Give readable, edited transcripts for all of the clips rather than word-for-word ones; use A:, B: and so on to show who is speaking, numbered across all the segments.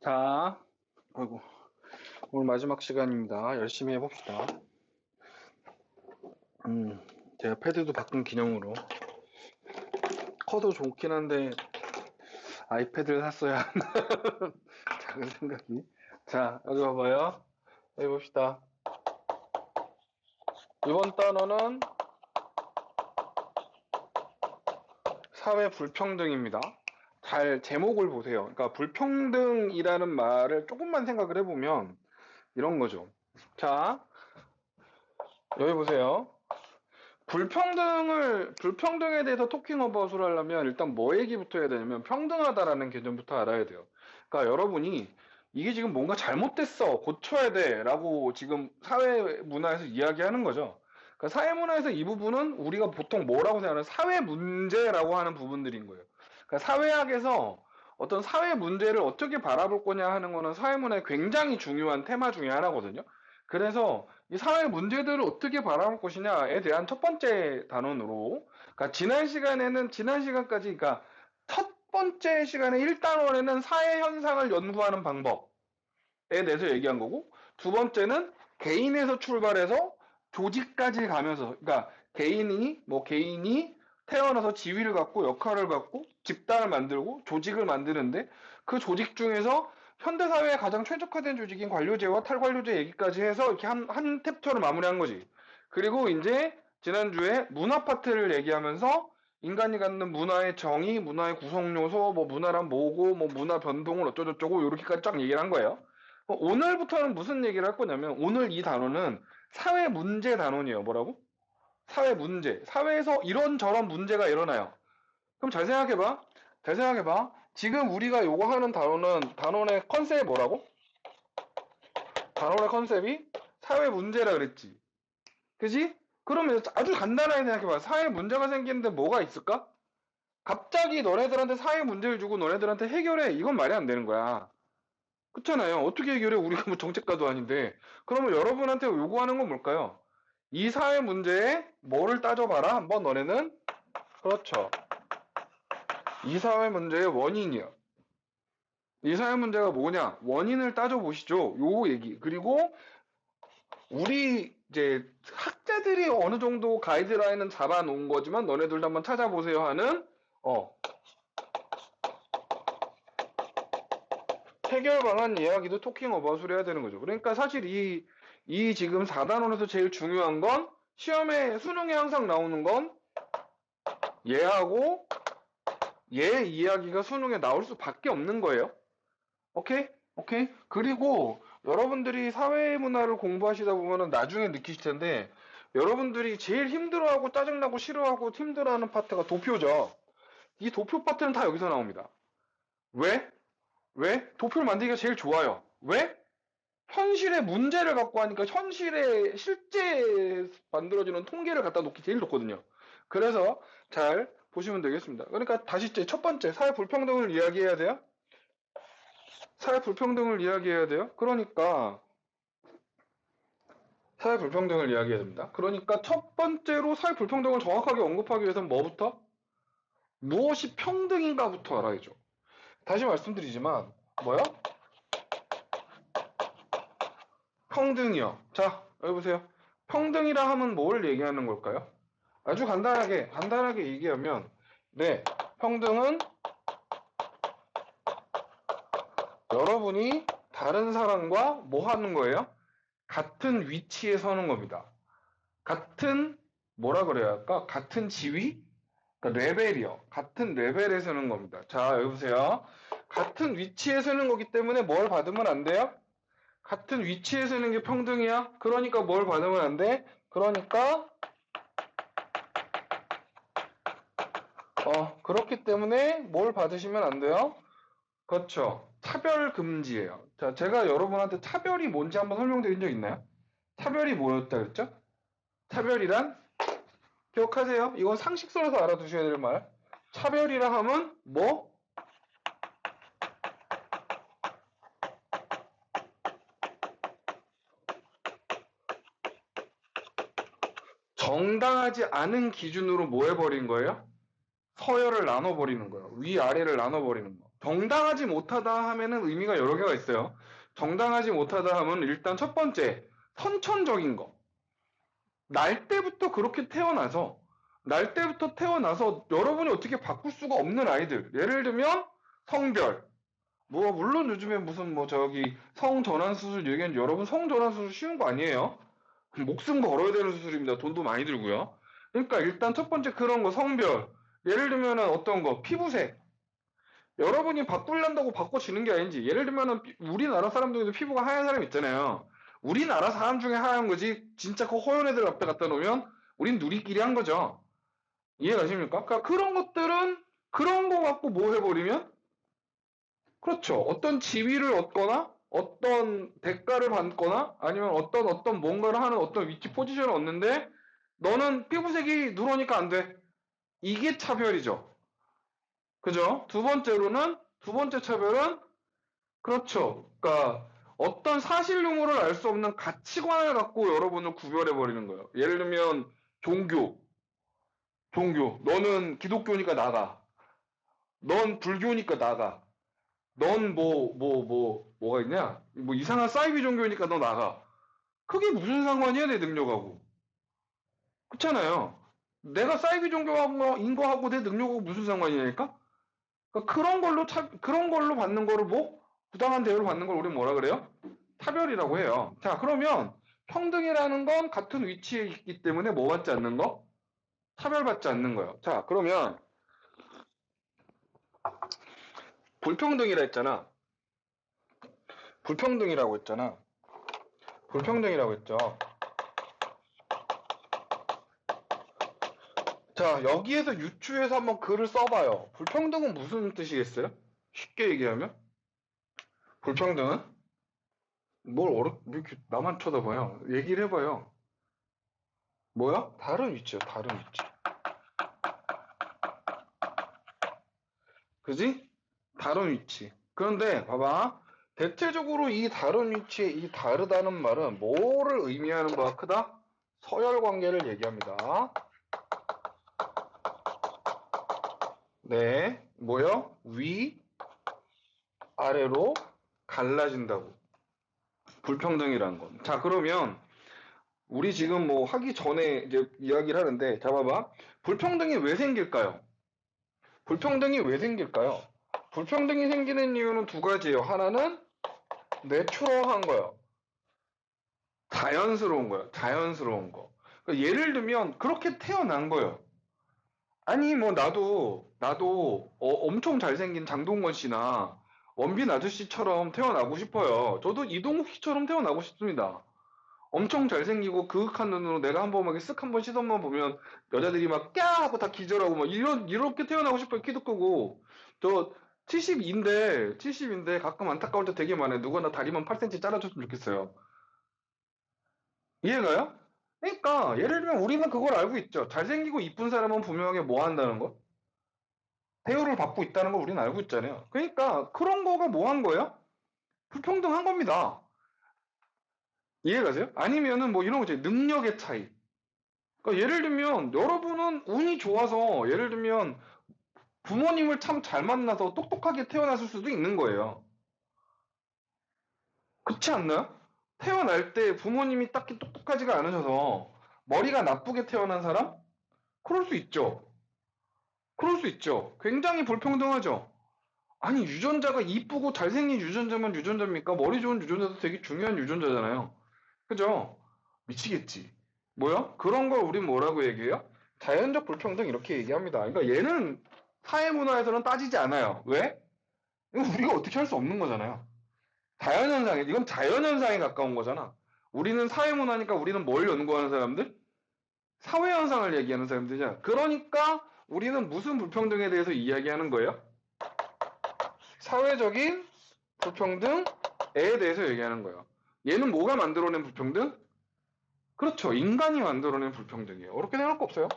A: 자, 아이고, 오늘 마지막 시간입니다. 열심히 해봅시다. 제가 패드도 바꾼 기념으로 커도 좋긴 한데 아이패드를 샀어야 하는 작은 생각이. 자, 여기 봐봐요. 해봅시다. 이번 단어는 사회 불평등입니다. 잘 제목을 보세요. 그러니까 불평등이라는 말을 조금만 생각을 해보면 이런 거죠. 자, 여기 보세요. 불평등에 대해서 토킹 어바웃을 하려면 일단 뭐 얘기부터 해야 되냐면 평등하다라는 개념부터 알아야 돼요. 그러니까 여러분이 이게 지금 뭔가 잘못됐어, 고쳐야 돼 라고 지금 사회 문화에서 이야기하는 거죠. 그러니까 사회 문화에서 이 부분은 우리가 보통 뭐라고 생각하는 사회 문제라고 하는 부분들인 거예요. 그러니까 사회학에서 어떤 사회 문제를 어떻게 바라볼 거냐 하는 거는 사회 문화의 굉장히 중요한 테마 중에 하나거든요. 그래서 이 사회 문제들을 어떻게 바라볼 것이냐에 대한 첫 번째 단원으로, 그러니까 지난 시간까지, 그러니까 첫 번째 시간에 1단원에는 사회 현상을 연구하는 방법에 대해서 얘기한 거고, 두 번째는 개인에서 출발해서 조직까지 가면서, 그러니까 개인이 태어나서 지위를 갖고 역할을 갖고 집단을 만들고 조직을 만드는데 그 조직 중에서 현대사회에 가장 최적화된 조직인 관료제와 탈관료제 얘기까지 해서 이렇게 한 챕터를 마무리한 거지. 그리고 이제 지난주에 문화 파트를 얘기하면서 인간이 갖는 문화의 정의, 문화의 구성 요소, 뭐 문화란 뭐고, 뭐 문화 변동을 어쩌고저쩌고 이렇게까지 쫙 얘기를 한 거예요. 오늘부터는 무슨 얘기를 할 거냐면 오늘 이 단어는 사회 문제 단원이에요. 뭐라고? 사회 문제. 사회에서 이런저런 문제가 일어나요. 그럼 잘 생각해봐. 잘 생각해봐. 지금 우리가 요거 하는 단원의 컨셉이 뭐라고? 단원의 컨셉이 사회 문제라 그랬지. 그지? 그러면 아주 간단하게 생각해봐. 사회 문제가 생기는데 뭐가 있을까? 갑자기 너네들한테 사회 문제를 주고 너네들한테 해결해. 이건 말이 안 되는 거야. 그렇잖아요. 어떻게 해결해? 우리가 뭐 정책가도 아닌데. 그러면 여러분한테 요구하는 건 뭘까요? 이 사회 문제에 뭐를 따져봐라. 한번 너네는. 그렇죠. 이 사회 문제의 원인이요. 이 사회 문제가 뭐냐? 원인을 따져보시죠. 요 얘기. 그리고 우리 이제 학자들이 어느 정도 가이드라인은 잡아놓은 거지만 너네들도 한번 찾아보세요 하는 해결 방안 이야기도 토킹 어바웃을 해야 되는 거죠. 그러니까 사실 이 지금 4단원에서 제일 중요한 건 시험에 수능에 항상 나오는 건 얘하고 얘 이야기가 수능에 나올 수밖에 없는 거예요. 오케이? 오케이? 그리고 여러분들이 사회문화를 공부하시다 보면은 나중에 느끼실 텐데 여러분들이 제일 힘들어하고 짜증나고 싫어하고 힘들어하는 파트가 도표죠. 이 도표 파트는 다 여기서 나옵니다. 왜? 왜? 도표를 만들기가 제일 좋아요. 왜? 현실의 문제를 갖고 하니까 현실에 실제 만들어지는 통계를 갖다 놓기 제일 좋거든요. 그래서 잘 보시면 되겠습니다. 그러니까 다시 첫 번째 사회 불평등을 이야기해야 돼요. 사회 불평등을 이야기해야 돼요. 그러니까 사회 불평등을 이야기해야 됩니다. 그러니까 첫 번째로 사회 불평등을 정확하게 언급하기 위해서는 뭐부터? 무엇이 평등인가부터 알아야죠. 다시 말씀드리지만 뭐요? 평등이요. 자, 여기 보세요. 평등이라 하면 뭘 얘기하는 걸까요? 아주 간단하게 얘기하면 네, 평등은 여러분이 다른 사람과 뭐 하는 거예요? 같은 위치에 서는 겁니다. 같은 뭐라 그래야 할까? 같은 지위? 그러니까 레벨이요. 같은 레벨에 서는 겁니다. 자, 여기 보세요. 같은 위치에 서는 거기 때문에 뭘 받으면 안 돼요? 같은 위치에 서는 게 평등이야? 그러니까 뭘 받으면 안 돼? 그러니까 그렇기 때문에 뭘 받으시면 안 돼요? 그렇죠. 차별 금지예요. 자, 제가 여러분한테 차별이 뭔지 한번 설명드린 적 있나요? 차별이 뭐였다 그랬죠? 차별이란 기억하세요. 이건 상식선에서 알아두셔야 될 말. 차별이라 하면 뭐? 정당하지 않은 기준으로 뭐 해버린 거예요? 서열을 나눠버리는 거예요. 위아래를 나눠버리는 거. 정당하지 못하다 하면은 의미가 여러 개가 있어요. 정당하지 못하다 하면 일단 첫 번째, 선천적인 거. 날 때부터 태어나서 여러분이 어떻게 바꿀 수가 없는 아이들. 예를 들면 성별. 뭐 물론 요즘에 무슨 뭐 저기 성전환 수술 얘기하는 여러분 성전환 수술 쉬운 거 아니에요. 목숨 걸어야 되는 수술입니다. 돈도 많이 들고요. 그러니까 일단 첫 번째 그런 거 성별. 예를 들면은 어떤 거 피부색. 여러분이 바꾸려고 바꿔지는 게 아닌지. 예를 들면은 우리나라 사람 중에도 피부가 하얀 사람 있잖아요. 우리나라 사람 중에 하얀 거지 진짜 그 허연 애들 앞에 갖다 놓으면 우린 누리끼리 한 거죠. 이해가십니까? 그러니까 그런 것들은 그런 거 갖고 뭐 해버리면 그렇죠. 어떤 지위를 얻거나 어떤 대가를 받거나 아니면 어떤 뭔가를 하는 어떤 위치 포지션을 얻는데 너는 피부색이 누러니까 안 돼. 이게 차별이죠. 그죠? 두 번째 차별은 그렇죠. 그러니까 어떤 사실 유무를 알 수 없는 가치관을 갖고 여러분을 구별해 버리는 거예요. 예를 들면 종교. 너는 기독교니까 나가. 넌 불교니까 나가. 넌 뭐가 있냐? 뭐 이상한 사이비 종교니까 너 나가. 그게 무슨 상관이야, 내 능력하고. 그렇잖아요. 내가 사이비 종교인 거하고 내 능력하고 무슨 상관이냐니까? 그러니까 그런 걸로 받는 거를 뭐? 부당한 대우를 받는 걸 우리 뭐라 그래요? 차별이라고 해요. 자, 그러면 평등이라는 건 같은 위치에 있기 때문에 뭐 받지 않는 거? 차별받지 않는 거예요. 자, 그러면 불평등이라 했잖아. 불평등이라고 했잖아. 불평등이라고 했죠. 자, 여기에서 유추해서 한번 글을 써봐요. 불평등은 무슨 뜻이겠어요? 쉽게 얘기하면? 불평등은? 왜 이렇게 나만 쳐다봐요? 얘기를 해봐요. 뭐야? 다른 위치요, 다른 위치. 그지? 다른 위치. 그런데, 봐봐. 대체적으로 이 다른 위치에 이 다르다는 말은 뭐를 의미하는 바가 크다? 서열 관계를 얘기합니다. 네, 뭐요? 위, 아래로 갈라진다고. 불평등이라는 건. 자, 그러면 우리 지금 뭐 하기 전에 이제 이야기를 하는데, 자, 봐봐. 불평등이 왜 생길까요? 불평등이 왜 생길까요? 불평등이 생기는 이유는 두 가지예요. 하나는 내추럴한 거예요. 자연스러운 거예요. 자연스러운 거. 그러니까 예를 들면 그렇게 태어난 거예요. 아니 뭐 나도 엄청 잘생긴 장동건 씨나 원빈 아저씨처럼 태어나고 싶어요. 저도 이동욱 씨처럼 태어나고 싶습니다. 엄청 잘생기고 그윽한 눈으로 내가 한 번만 쓱 한 번 시선만 보면 여자들이 막 꺄 하고 다 기절하고 막 이렇게 태어나고 싶어요. 키도 크고 저 70인데 가끔 안타까울 때 되게 많아요. 누가 나 다리만 8cm 잘라줬으면 좋겠어요. 이해가요? 그러니까 예를 들면 우리는 그걸 알고 있죠. 잘생기고 이쁜 사람은 분명하게 뭐 한다는 거? 대우를 받고 있다는 걸 우리는 알고 있잖아요. 그러니까 그런 거가 뭐 한 거예요? 불평등한 겁니다. 이해가세요? 아니면은 뭐 이런 거죠. 능력의 차이. 그러니까 예를 들면 여러분은 운이 좋아서 예를 들면 부모님을 참 잘 만나서 똑똑하게 태어났을 수도 있는 거예요. 그렇지 않나요? 태어날 때 부모님이 딱히 똑똑하지가 않으셔서 머리가 나쁘게 태어난 사람? 그럴 수 있죠. 그럴 수 있죠. 굉장히 불평등하죠. 아니 유전자가 이쁘고 잘생긴 유전자만 유전자입니까? 머리 좋은 유전자도 되게 중요한 유전자잖아요. 그죠? 미치겠지. 뭐야? 그런 걸 우린 뭐라고 얘기해요? 자연적 불평등 이렇게 얘기합니다. 그러니까 얘는 사회문화에서는 따지지 않아요. 왜? 이거 우리가 어떻게 할 수 없는 거잖아요. 이건 자연현상에 가까운 거잖아. 우리는 사회문화니까 우리는 뭘 연구하는 사람들? 사회현상을 얘기하는 사람들이잖아. 그러니까 우리는 무슨 불평등에 대해서 이야기하는 거예요? 사회적인 불평등에 대해서 얘기하는 거예요. 얘는 뭐가 만들어낸 불평등? 그렇죠. 인간이 만들어낸 불평등이에요. 어렵게 생각할 거 없어요.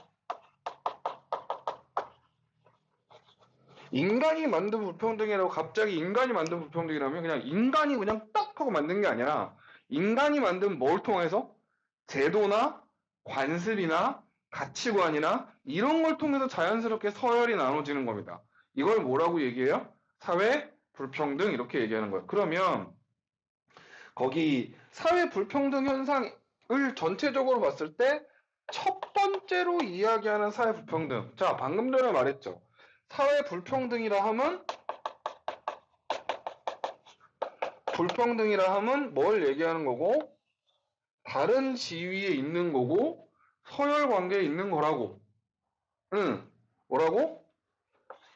A: 인간이 만든 불평등이라고 갑자기 인간이 만든 불평등이라면 그냥 인간이 그냥 딱 하고 만든 게 아니라 인간이 만든 뭘 통해서? 제도나 관습이나 가치관이나 이런 걸 통해서 자연스럽게 서열이 나눠지는 겁니다. 이걸 뭐라고 얘기해요? 사회 불평등 이렇게 얘기하는 거예요. 그러면 거기 사회 불평등 현상을 전체적으로 봤을 때 첫 번째로 이야기하는 사회 불평등. 자, 방금 전에 말했죠. 사회 불평등이라 하면 뭘 얘기하는 거고? 다른 지위에 있는 거고 서열 관계에 있는 거라고. 응. 뭐라고?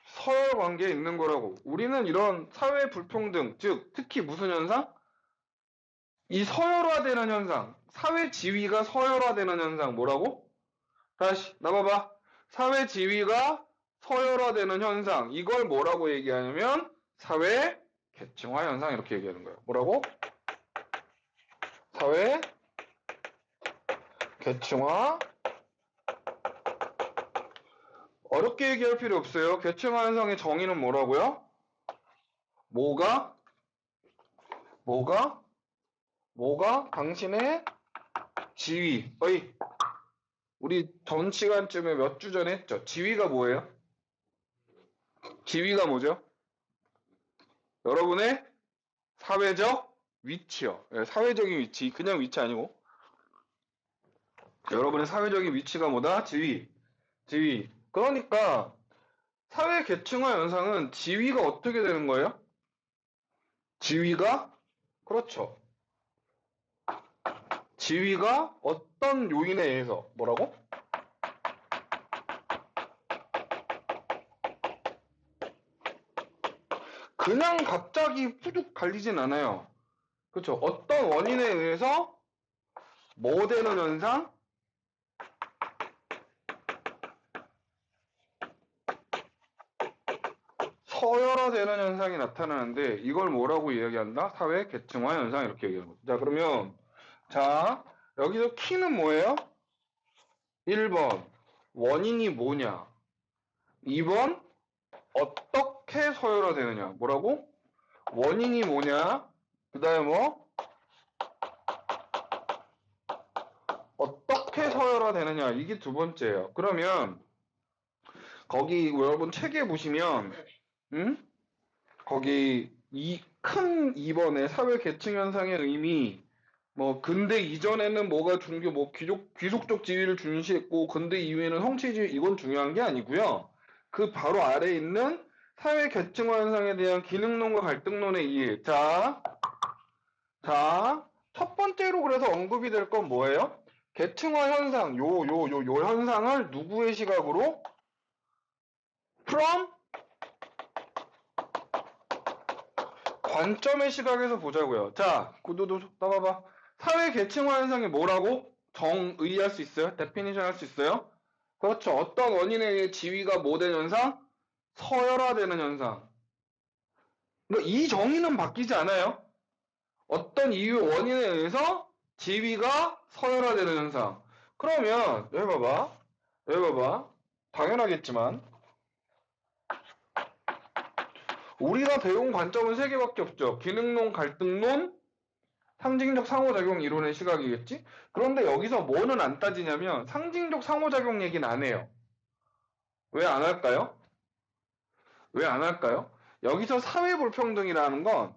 A: 서열 관계에 있는 거라고. 우리는 이런 사회 불평등, 즉 특히 무슨 현상? 이 서열화되는 현상, 사회 지위가 서열화되는 현상 뭐라고? 다시 나봐봐. 사회 지위가 서열화되는 현상, 이걸 뭐라고 얘기하냐면 사회 계층화 현상 이렇게 얘기하는 거예요. 뭐라고? 사회 계층화. 어렵게 얘기할 필요 없어요. 계층화 현상의 정의는 뭐라고요? 뭐가 당신의 지위. 어이, 우리 전 시간쯤에 몇 주 전에 했죠. 지위가 뭐예요? 지위가 뭐죠? 여러분의 사회적 위치요. 예, 사회적인 위치. 그냥 위치 아니고. 여러분의 사회적인 위치가 뭐다? 지위. 그러니까 사회 계층화 현상은 지위가 어떻게 되는 거예요? 지위가 그렇죠. 지위가 어떤 요인에 의해서 뭐라고? 그냥 갑자기 후둑 갈리진 않아요. 그렇죠. 어떤 원인에 의해서 뭐 되는 현상? 서열화되는 현상이 나타나는데 이걸 뭐라고 이야기한다? 사회 계층화 현상 이렇게 얘기하는 거죠. 자, 그러면 자, 여기서 키는 뭐예요? 1번 원인이 뭐냐? 2번 어떻게 서열화되느냐? 뭐라고? 원인이 뭐냐? 그 다음에 뭐? 어떻게 서열화되느냐? 이게 두 번째예요. 그러면 거기 여러분 책에 보시면 거기 이 큰 2번의 사회 계층 현상의 의미 뭐 근대 이전에는 뭐가 뭐 귀속적 지위를 중시했고 근대 이후에는 성취주의 이건 중요한 게 아니고요. 그 바로 아래에 있는 사회 계층화 현상에 대한 기능론과 갈등론의 이해. 자, 첫 번째로 그래서 언급이 될 건 뭐예요? 계층화 현상, 요 현상을 누구의 시각으로? From 관점의 시각에서 보자고요. 자, 구도도 따봐봐. 사회 계층화 현상이 뭐라고 정의할 수 있어요? 데피니션 할 수 있어요? 그렇죠. 어떤 원인에 의해 지위가 뭐된 현상? 서열화되는 현상. 그러니까 이 정의는 바뀌지 않아요. 어떤 이유 원인에 의해서 지위가 서열화되는 현상. 그러면 여기 봐봐. 당연하겠지만 우리가 배운 관점은 세 개밖에 없죠. 기능론, 갈등론, 상징적 상호작용 이론의 시각이겠지? 그런데 여기서 뭐는 안 따지냐면 상징적 상호작용 얘기는 안 해요. 왜 안 할까요? 여기서 사회 불평등이라는 건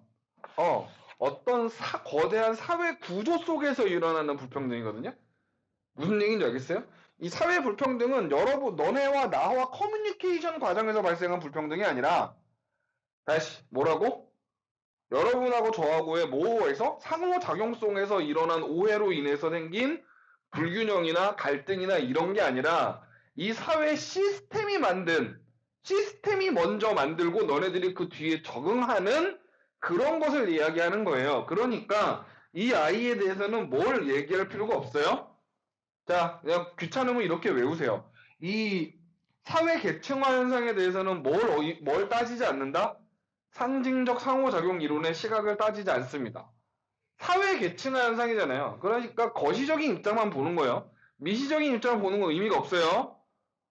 A: 어떤 거대한 사회 구조 속에서 일어나는 불평등이거든요. 무슨 얘기인지 알겠어요? 이 사회 불평등은 여러분 너네와 나와 커뮤니케이션 과정에서 발생한 불평등이 아니라 다시 뭐라고? 여러분하고 저하고의 모호에서 상호작용성에서 일어난 오해로 인해서 생긴 불균형이나 갈등이나 이런 게 아니라 이 사회 시스템이 먼저 만들고 너네들이 그 뒤에 적응하는 그런 것을 이야기하는 거예요. 그러니까 이 아이에 대해서는 뭘 얘기할 필요가 없어요. 자, 그냥 귀찮으면 이렇게 외우세요. 이 사회 계층화 현상에 대해서는 뭘 따지지 않는다? 상징적 상호작용 이론의 시각을 따지지 않습니다. 사회 계층화 현상이잖아요. 그러니까 거시적인 입장만 보는 거예요. 미시적인 입장을 보는 건 의미가 없어요.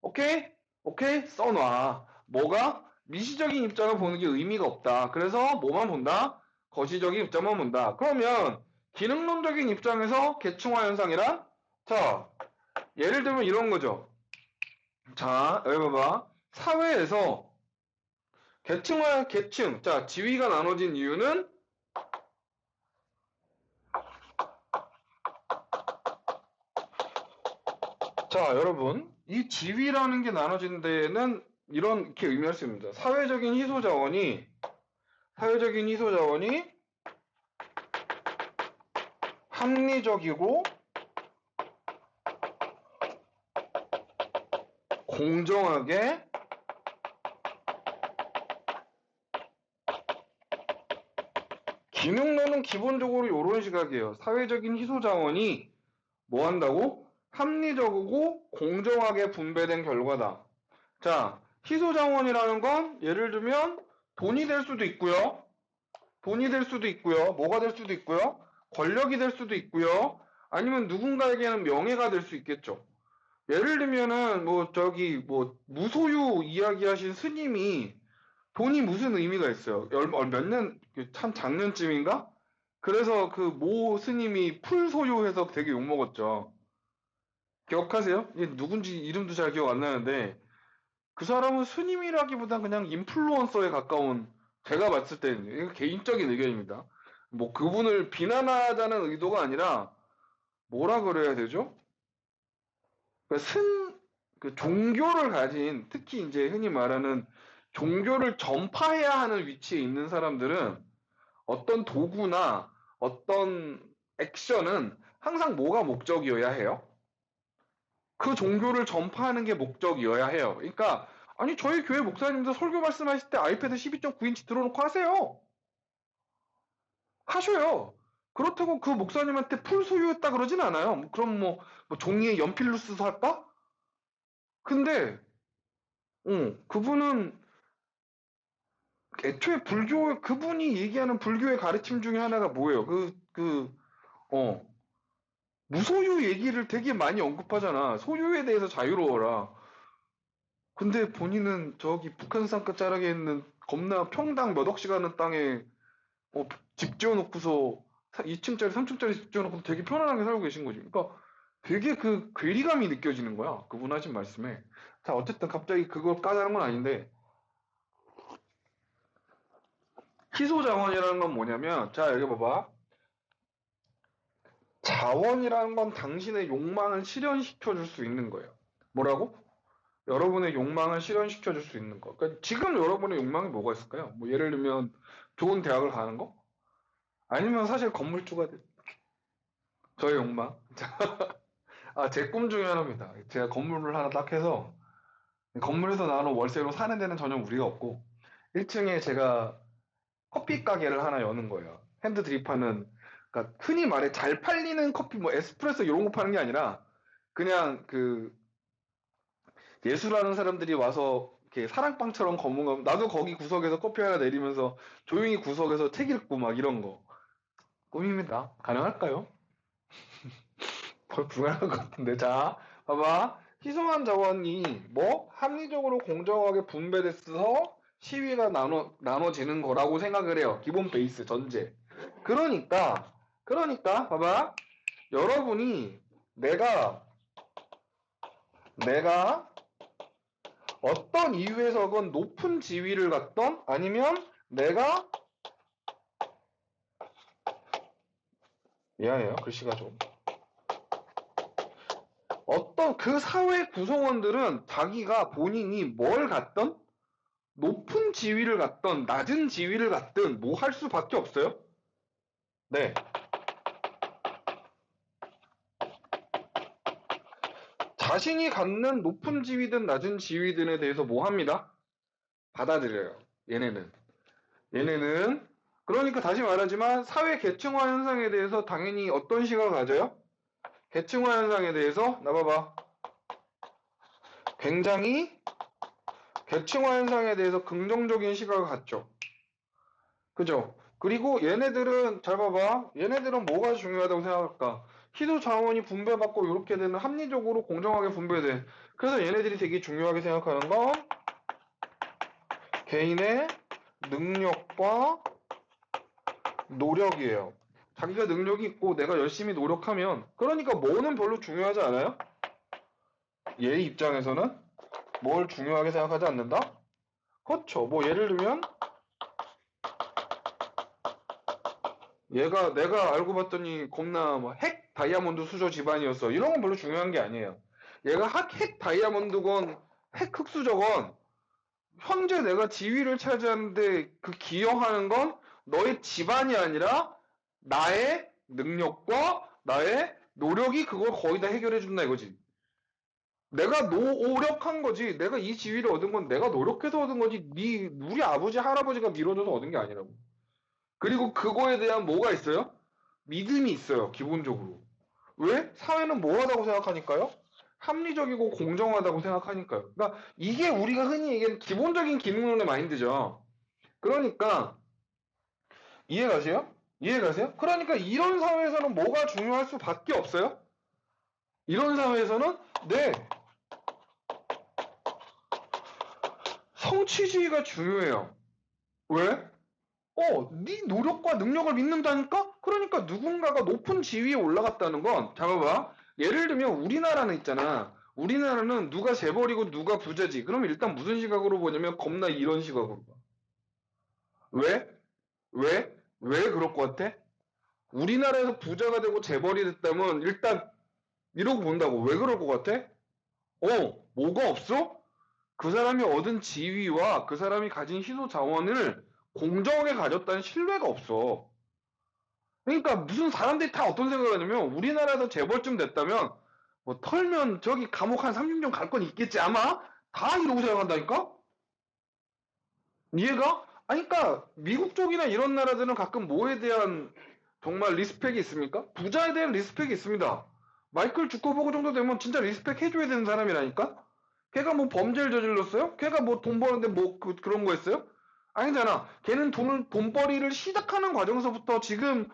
A: 오케이? 써놔. 뭐가? 미시적인 입장을 보는 게 의미가 없다. 그래서 뭐만 본다? 거시적인 입장만 본다. 그러면 기능론적인 입장에서 계층화 현상이란? 자, 예를 들면 이런 거죠. 자, 여기 봐봐. 사회에서 계층화 계층. 자, 지위가 나눠진 이유는 자, 여러분, 이 지위라는 게 나눠진 데에는 이렇게 의미할 수 있습니다. 사회적인 희소 자원이 합리적이고 공정하게 기능론은 기본적으로 이런 시각이에요. 사회적인 희소 자원이 뭐 한다고? 합리적이고 공정하게 분배된 결과다. 자, 희소 자원이라는 건 예를 들면 돈이 될 수도 있고요. 돈이 될 수도 있고요. 뭐가 될 수도 있고요. 권력이 될 수도 있고요. 아니면 누군가에게는 명예가 될 수 있겠죠. 예를 들면은 뭐 무소유 이야기하신 스님이 돈이 무슨 의미가 있어요? 몇 년, 참 작년쯤인가? 그래서 그 모 스님이 풀 소유해서 되게 욕먹었죠. 기억하세요? 누군지 이름도 잘 기억 안 나는데 그 사람은 스님이라기보다 그냥 인플루언서에 가까운 제가 봤을 때는 이거 개인적인 의견입니다. 뭐 그분을 비난하자는 의도가 아니라 뭐라 그래야 되죠? 그러니까 그 종교를 가진 특히 이제 흔히 말하는 종교를 전파해야 하는 위치에 있는 사람들은 어떤 도구나 어떤 액션은 항상 뭐가 목적이어야 해요? 그 종교를 전파하는 게 목적이어야 해요. 그러니까 아니 저희 교회 목사님도 설교 말씀하실 때 아이패드 12.9인치 들어놓고 하세요. 하셔요. 그렇다고 그 목사님한테 풀 소유했다 그러진 않아요. 그럼 뭐 종이에 연필로 써서 할까? 근데 그분은 애초에 그분이 얘기하는 불교의 가르침 중에 하나가 뭐예요? 어, 무소유 얘기를 되게 많이 언급하잖아. 소유에 대해서 자유로워라. 근데 본인은 저기 북한산 끝자락에 있는 겁나 평당 몇 억씩 하는 땅에 집 지어놓고서 2층짜리, 3층짜리 집 지어놓고 되게 편안하게 살고 계신 거지. 그러니까 되게 그 괴리감이 느껴지는 거야. 그분 하신 말씀에. 자, 어쨌든 갑자기 그걸 까자는 건 아닌데 희소자원이라는 건 뭐냐면 자, 여기 봐봐. 자원이라는 건 당신의 욕망을 실현시켜 줄 수 있는 거예요. 뭐라고? 여러분의 욕망을 실현시켜 줄 수 있는 거. 그러니까 지금 여러분의 욕망이 뭐가 있을까요? 뭐 예를 들면 좋은 대학을 가는 거? 아니면 사실 건물주가 돼. 저의 욕망. 아, 제 꿈 중에 하나입니다. 제가 건물을 하나 딱 해서 건물에서 나오는 월세로 사는 데는 전혀 무리가 없고 1층에 제가 커피 가게를 하나 여는 거예요. 핸드 드립하는 그러니까 흔히 말해 잘 팔리는 커피 뭐 에스프레소 이런 거 파는 게 아니라 그냥 그 예술하는 사람들이 와서 이렇게 사랑방처럼 검은 나도 거기 구석에서 커피 하나 내리면서 조용히 구석에서 책 읽고 막 이런 거 꿈입니다. 가능할까요? 거의 불가능한 것 같은데. 자, 봐봐. 희소한 자원이 뭐 합리적으로 공정하게 분배돼서 시위가 나눠지는 거라고 생각을 해요. 기본 베이스 전제. 그러니까 봐봐. 여러분이 내가 어떤 이유에서건 높은 지위를 갖던 아니면 내가 미안해요. 글씨가 좀 어떤 그 사회 구성원들은 자기가 본인이 뭘 갖던 높은 지위를 갖던 낮은 지위를 갖든 뭐 할 수밖에 없어요. 네. 자신이 갖는 높은 지위든 낮은 지위든에 대해서 뭐 합니다? 받아들여요. 얘네는 그러니까 다시 말하지만 사회 계층화 현상에 대해서 당연히 어떤 시각을 가져요? 계층화 현상에 대해서 나봐봐. 굉장히 계층화 현상에 대해서 긍정적인 시각을 갖죠. 그죠? 그리고 얘네들은 잘 봐봐. 얘네들은 뭐가 중요하다고 생각할까? 희소 자원이 분배받고 이렇게 되는 합리적으로 공정하게 분배돼. 그래서 얘네들이 되게 중요하게 생각하는 건 개인의 능력과 노력이에요. 자기가 능력이 있고 내가 열심히 노력하면 그러니까 뭐는 별로 중요하지 않아요? 얘 입장에서는 뭘 중요하게 생각하지 않는다? 그렇죠. 뭐 예를 들면 얘가 내가 알고 봤더니 겁나 뭐 핵 다이아몬드 수저 집안이었어. 이런 건 별로 중요한 게 아니에요. 얘가 핵 다이아몬드건 핵 흑수저건 현재 내가 지위를 차지하는데 그 기여하는 건 너의 집안이 아니라 나의 능력과 나의 노력이 그걸 거의 다 해결해 준다 이거지. 내가 노력한 거지. 내가 이 지위를 얻은 건 내가 노력해서 얻은 거지. 우리 아버지 할아버지가 밀어줘서 얻은 게 아니라고. 그리고 그거에 대한 뭐가 있어요? 믿음이 있어요. 기본적으로. 왜? 사회는 뭐하다고 생각하니까요? 합리적이고 공정하다고 생각하니까요. 그러니까 이게 우리가 흔히 얘기하는 기본적인 기능론의 마인드죠. 그러니까 이해가세요? 이해가세요? 그러니까 이런 사회에서는 뭐가 중요할 수밖에 없어요? 이런 사회에서는 네, 성취주의가 중요해요. 왜? 네 노력과 능력을 믿는다니까? 그러니까 누군가가 높은 지위에 올라갔다는 건, 잠깐만. 예를 들면 우리나라는 있잖아. 우리나라는 누가 재벌이고 누가 부자지. 그럼 일단 무슨 시각으로 보냐면 겁나 이런 시각으로 봐. 왜? 왜? 왜 그럴 것 같아? 우리나라에서 부자가 되고 재벌이 됐다면 일단 이러고 본다고. 왜 그럴 것 같아? 뭐가 없어? 그 사람이 얻은 지위와 그 사람이 가진 희소 자원을 공정하게 가졌다는 신뢰가 없어. 그러니까 무슨 사람들이 다 어떤 생각을 하냐면 우리나라에서 재벌쯤 됐다면 뭐 털면 저기 감옥 한 30년 갈 건 있겠지 아마? 다 이러고 생각한다니까? 이해가? 아니 그러니까 미국 쪽이나 이런 나라들은 가끔 뭐에 대한 정말 리스펙이 있습니까? 부자에 대한 리스펙이 있습니다. 마이클 주커버그 정도 되면 진짜 리스펙 해줘야 되는 사람이라니까? 걔가 뭐 범죄를 저질렀어요? 걔가 뭐 돈 버는데 뭐 그런 거 했어요? 아니잖아. 걔는 돈벌이를 시작하는 과정에서부터 지금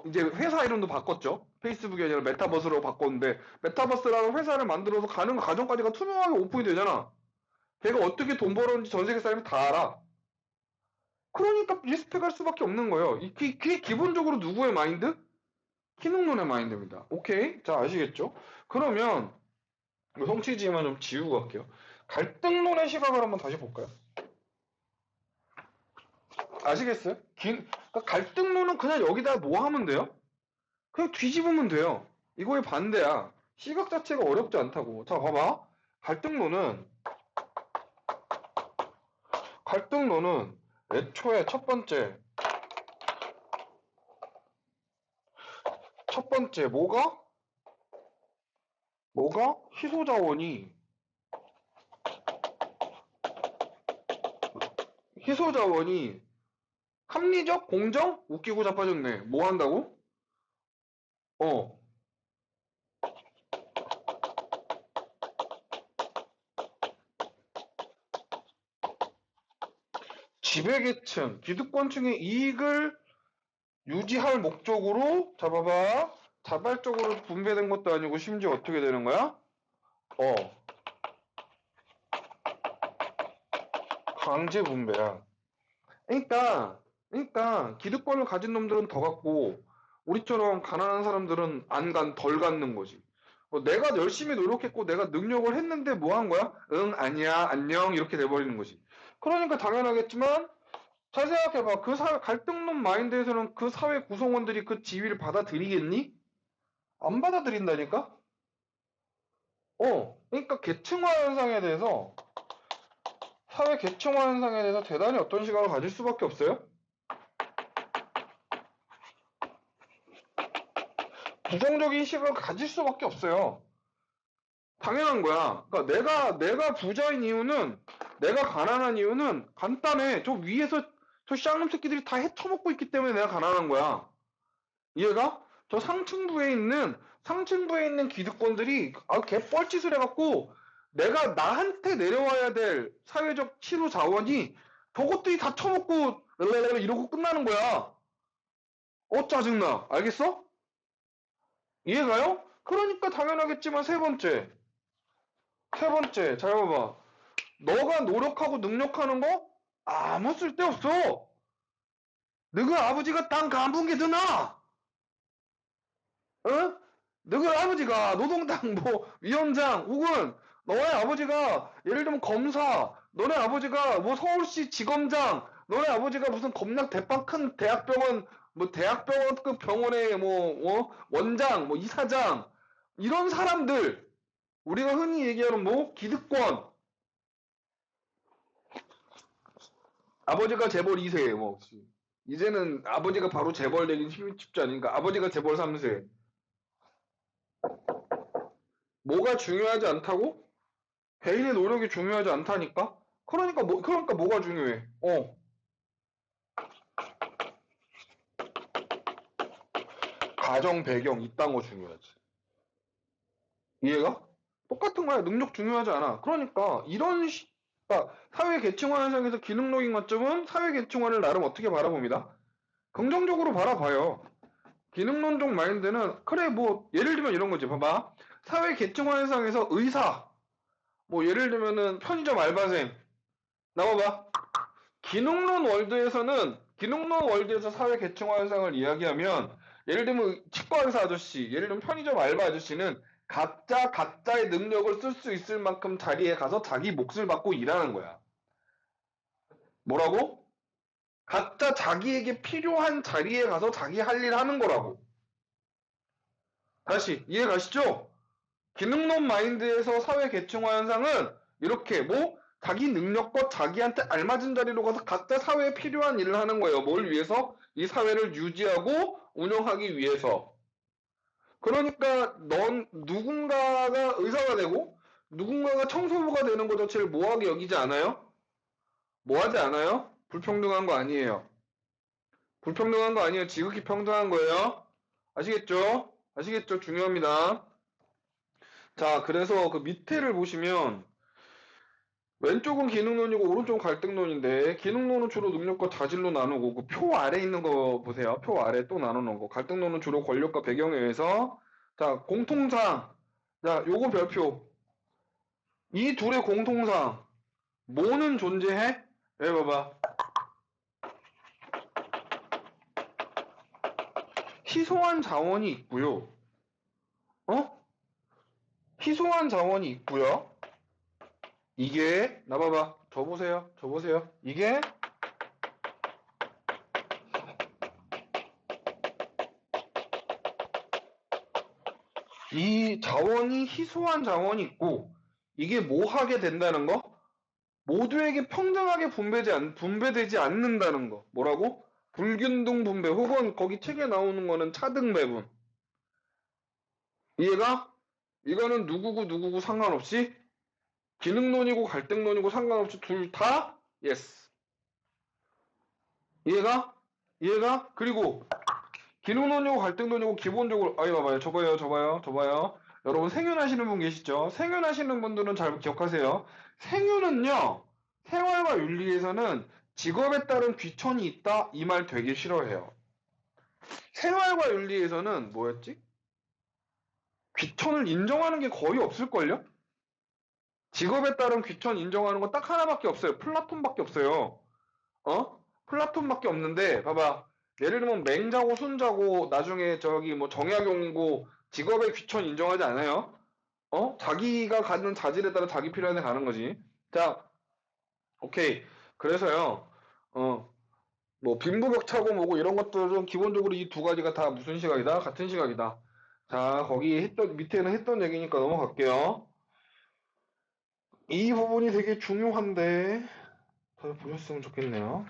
A: 이제 회사 이름도 바꿨죠. 페이스북이 아니라 메타버스로 바꿨는데 메타버스라는 회사를 만들어서 가는 과정까지가 투명하게 오픈이 되잖아. 걔가 어떻게 돈 벌었는지 전 세계 사람이 다 알아. 그러니까 리스펙할 수밖에 없는 거예요. 그게 기본적으로 누구의 마인드? 키능론의 마인드입니다. 오케이? 자, 아시겠죠? 그러면 성취지만 좀 지우고 갈게요. 갈등론의 시각을 한번 다시 볼까요? 아시겠어요? 그러니까 갈등론은 그냥 여기다 뭐 하면 돼요? 그냥 뒤집으면 돼요. 이거의 반대야. 시각 자체가 어렵지 않다고. 자, 봐봐. 갈등론은, 갈등론은 애초에 첫 번째, 뭐가? 희소자원이 합리적, 공정? 웃기고 자빠졌네. 뭐 한다고? 어, 지배계층, 기득권층의 이익을 유지할 목적으로 잡아봐. 자발적으로 분배된 것도 아니고 심지어 어떻게 되는 거야? 어, 강제 분배야. 그러니까 기득권을 가진 놈들은 더 갖고 우리처럼 가난한 사람들은 덜 갖는 거지. 내가 열심히 노력했고 내가 능력을 했는데 뭐 한 거야? 응, 아니야, 안녕 이렇게 돼버리는 거지. 그러니까 당연하겠지만 잘 생각해봐. 그 사회 갈등론 마인드에서는 그 사회 구성원들이 그 지위를 받아들이겠니? 안 받아들인다니까? 그러니까 계층화 현상에 대해서 사회 계층화 현상에 대해서 대단히 어떤 시각을 가질 수밖에 없어요? 부정적인 시각을 가질 수밖에 없어요. 당연한 거야. 그러니까 내가 부자인 이유는 내가 가난한 이유는 간단해. 저 위에서 저 쌍놈 새끼들이 다 헤쳐먹고 있기 때문에 내가 가난한 거야. 이해가? 저 상층부에 있는 기득권들이 개 뻘짓을 해갖고 내가 나한테 내려와야 될 사회적 치료 자원이 저것들이 다 처먹고 이러고 끝나는 거야. 짜증나. 알겠어? 이해가요? 그러니까 당연하겠지만 세 번째, 잘 봐봐. 너가 노력하고 능력하는 거 아무 쓸데없어. 너희 아버지가 땅 가본 게 더 나아. 어? 너희 아버지가 노동당 뭐 위원장 혹은 너의 아버지가 예를 들면 검사 너네 아버지가 뭐 서울시 지검장, 너네 아버지가 무슨 겁나 대빵 큰 대학병원, 뭐 대학병원급 병원의 원장, 뭐 이사장, 이런 사람들, 우리가 흔히 얘기하는 뭐 기득권, 아버지가 재벌 2세, 뭐 이제는 아버지가 바로 재벌 되긴 쉽지 않으니까 아버지가 재벌 3세. 뭐가 중요하지 않다고? 개인의 노력이 중요하지 않다니까? 그러니까 뭐가 중요해? 가정 배경 이딴 거 중요하지. 이해가? 똑같은 거야. 능력 중요하지 않아. 그러니까 그러니까 사회 계층화 현상에서 기능적인 관점은 사회 계층화를 나름 어떻게 바라봅니다. 긍정적으로 바라봐요. 기능론적 마인드는 그래 뭐 예를 들면 이런 거지. 봐봐. 사회 계층화 현상에서 의사, 뭐 예를 들면은 편의점 알바생 나와봐. 기능론 월드에서 사회 계층화 현상을 이야기하면 예를 들면 치과 의사 아저씨, 예를 들면 편의점 알바 아저씨는 각자의 능력을 쓸 수 있을 만큼 자리에 가서 자기 몫을 받고 일하는 거야. 뭐라고? 각자 자기에게 필요한 자리에 가서 자기 할 일 하는 거라고. 다시 이해 가시죠? 기능론 마인드에서 사회 계층화 현상은 이렇게 뭐 자기 능력과 자기한테 알맞은 자리로 가서 각자 사회에 필요한 일을 하는 거예요. 뭘 위해서? 이 사회를 유지하고 운영하기 위해서. 그러니까 넌 누군가가 의사가 되고 누군가가 청소부가 되는 것 자체를 뭐하게 여기지 않아요? 뭐하지 않아요? 불평등한 거 아니에요. 불평등한 거 아니에요. 지극히 평등한 거예요. 아시겠죠? 아시겠죠? 중요합니다. 자, 그래서 그 밑에를 보시면 왼쪽은 기능론이고 오른쪽은 갈등론인데 기능론은 주로 능력과 자질로 나누고 그 표 아래 있는 거 보세요. 표 아래 또 나누는 거. 갈등론은 주로 권력과 배경에 의해서 자, 공통상. 자, 요거 별표. 이 둘의 공통상. 뭐는 존재해? 여기 봐봐. 희소한 자원이 있고요. 희소한 자원이 있고요. 이게 나 봐봐. 저 보세요. 이게 이 자원이 희소한 자원이 있고 이게 뭐 하게 된다는 거? 모두에게 평등하게 분배되지 않는다는 거. 뭐라고? 불균등 분배 혹은 거기 책에 나오는 거는 차등 배분. 이해가? 이거는 누구고 상관없이 기능론이고 갈등론이고 상관없이 둘 다 yes. 이해가? 그리고 기능론이고 갈등론이고 기본적으로 아이 봐봐요. 저 봐요. 여러분 생윤하시는 분 계시죠? 생윤하시는 분들은 잘 기억하세요. 생윤은요. 생활과 윤리에서는 직업에 따른 귀천이 있다 이 말 되게 싫어해요. 생활과 윤리에서는 뭐였지? 귀천을 인정하는 게 거의 없을걸요? 직업에 따른 귀천 인정하는 건 딱 하나밖에 없어요. 플라톤밖에 없어요. 플라톤밖에 없는데 봐봐. 예를 들면 맹자고 순자고 나중에 저기 뭐 정약용이고 직업의 귀천 인정하지 않아요? 자기가 갖는 자질에 따라 자기 필요한 데 가는 거지. 자, 오케이. 그래서요. 뭐 빈부격차고 뭐고 이런 것들은 기본적으로 이 두 가지가 다 무슨 시각이다? 같은 시각이다. 자, 거기 밑에는 했던 얘기니까 넘어갈게요. 이 부분이 되게 중요한데 다들 보셨으면 좋겠네요.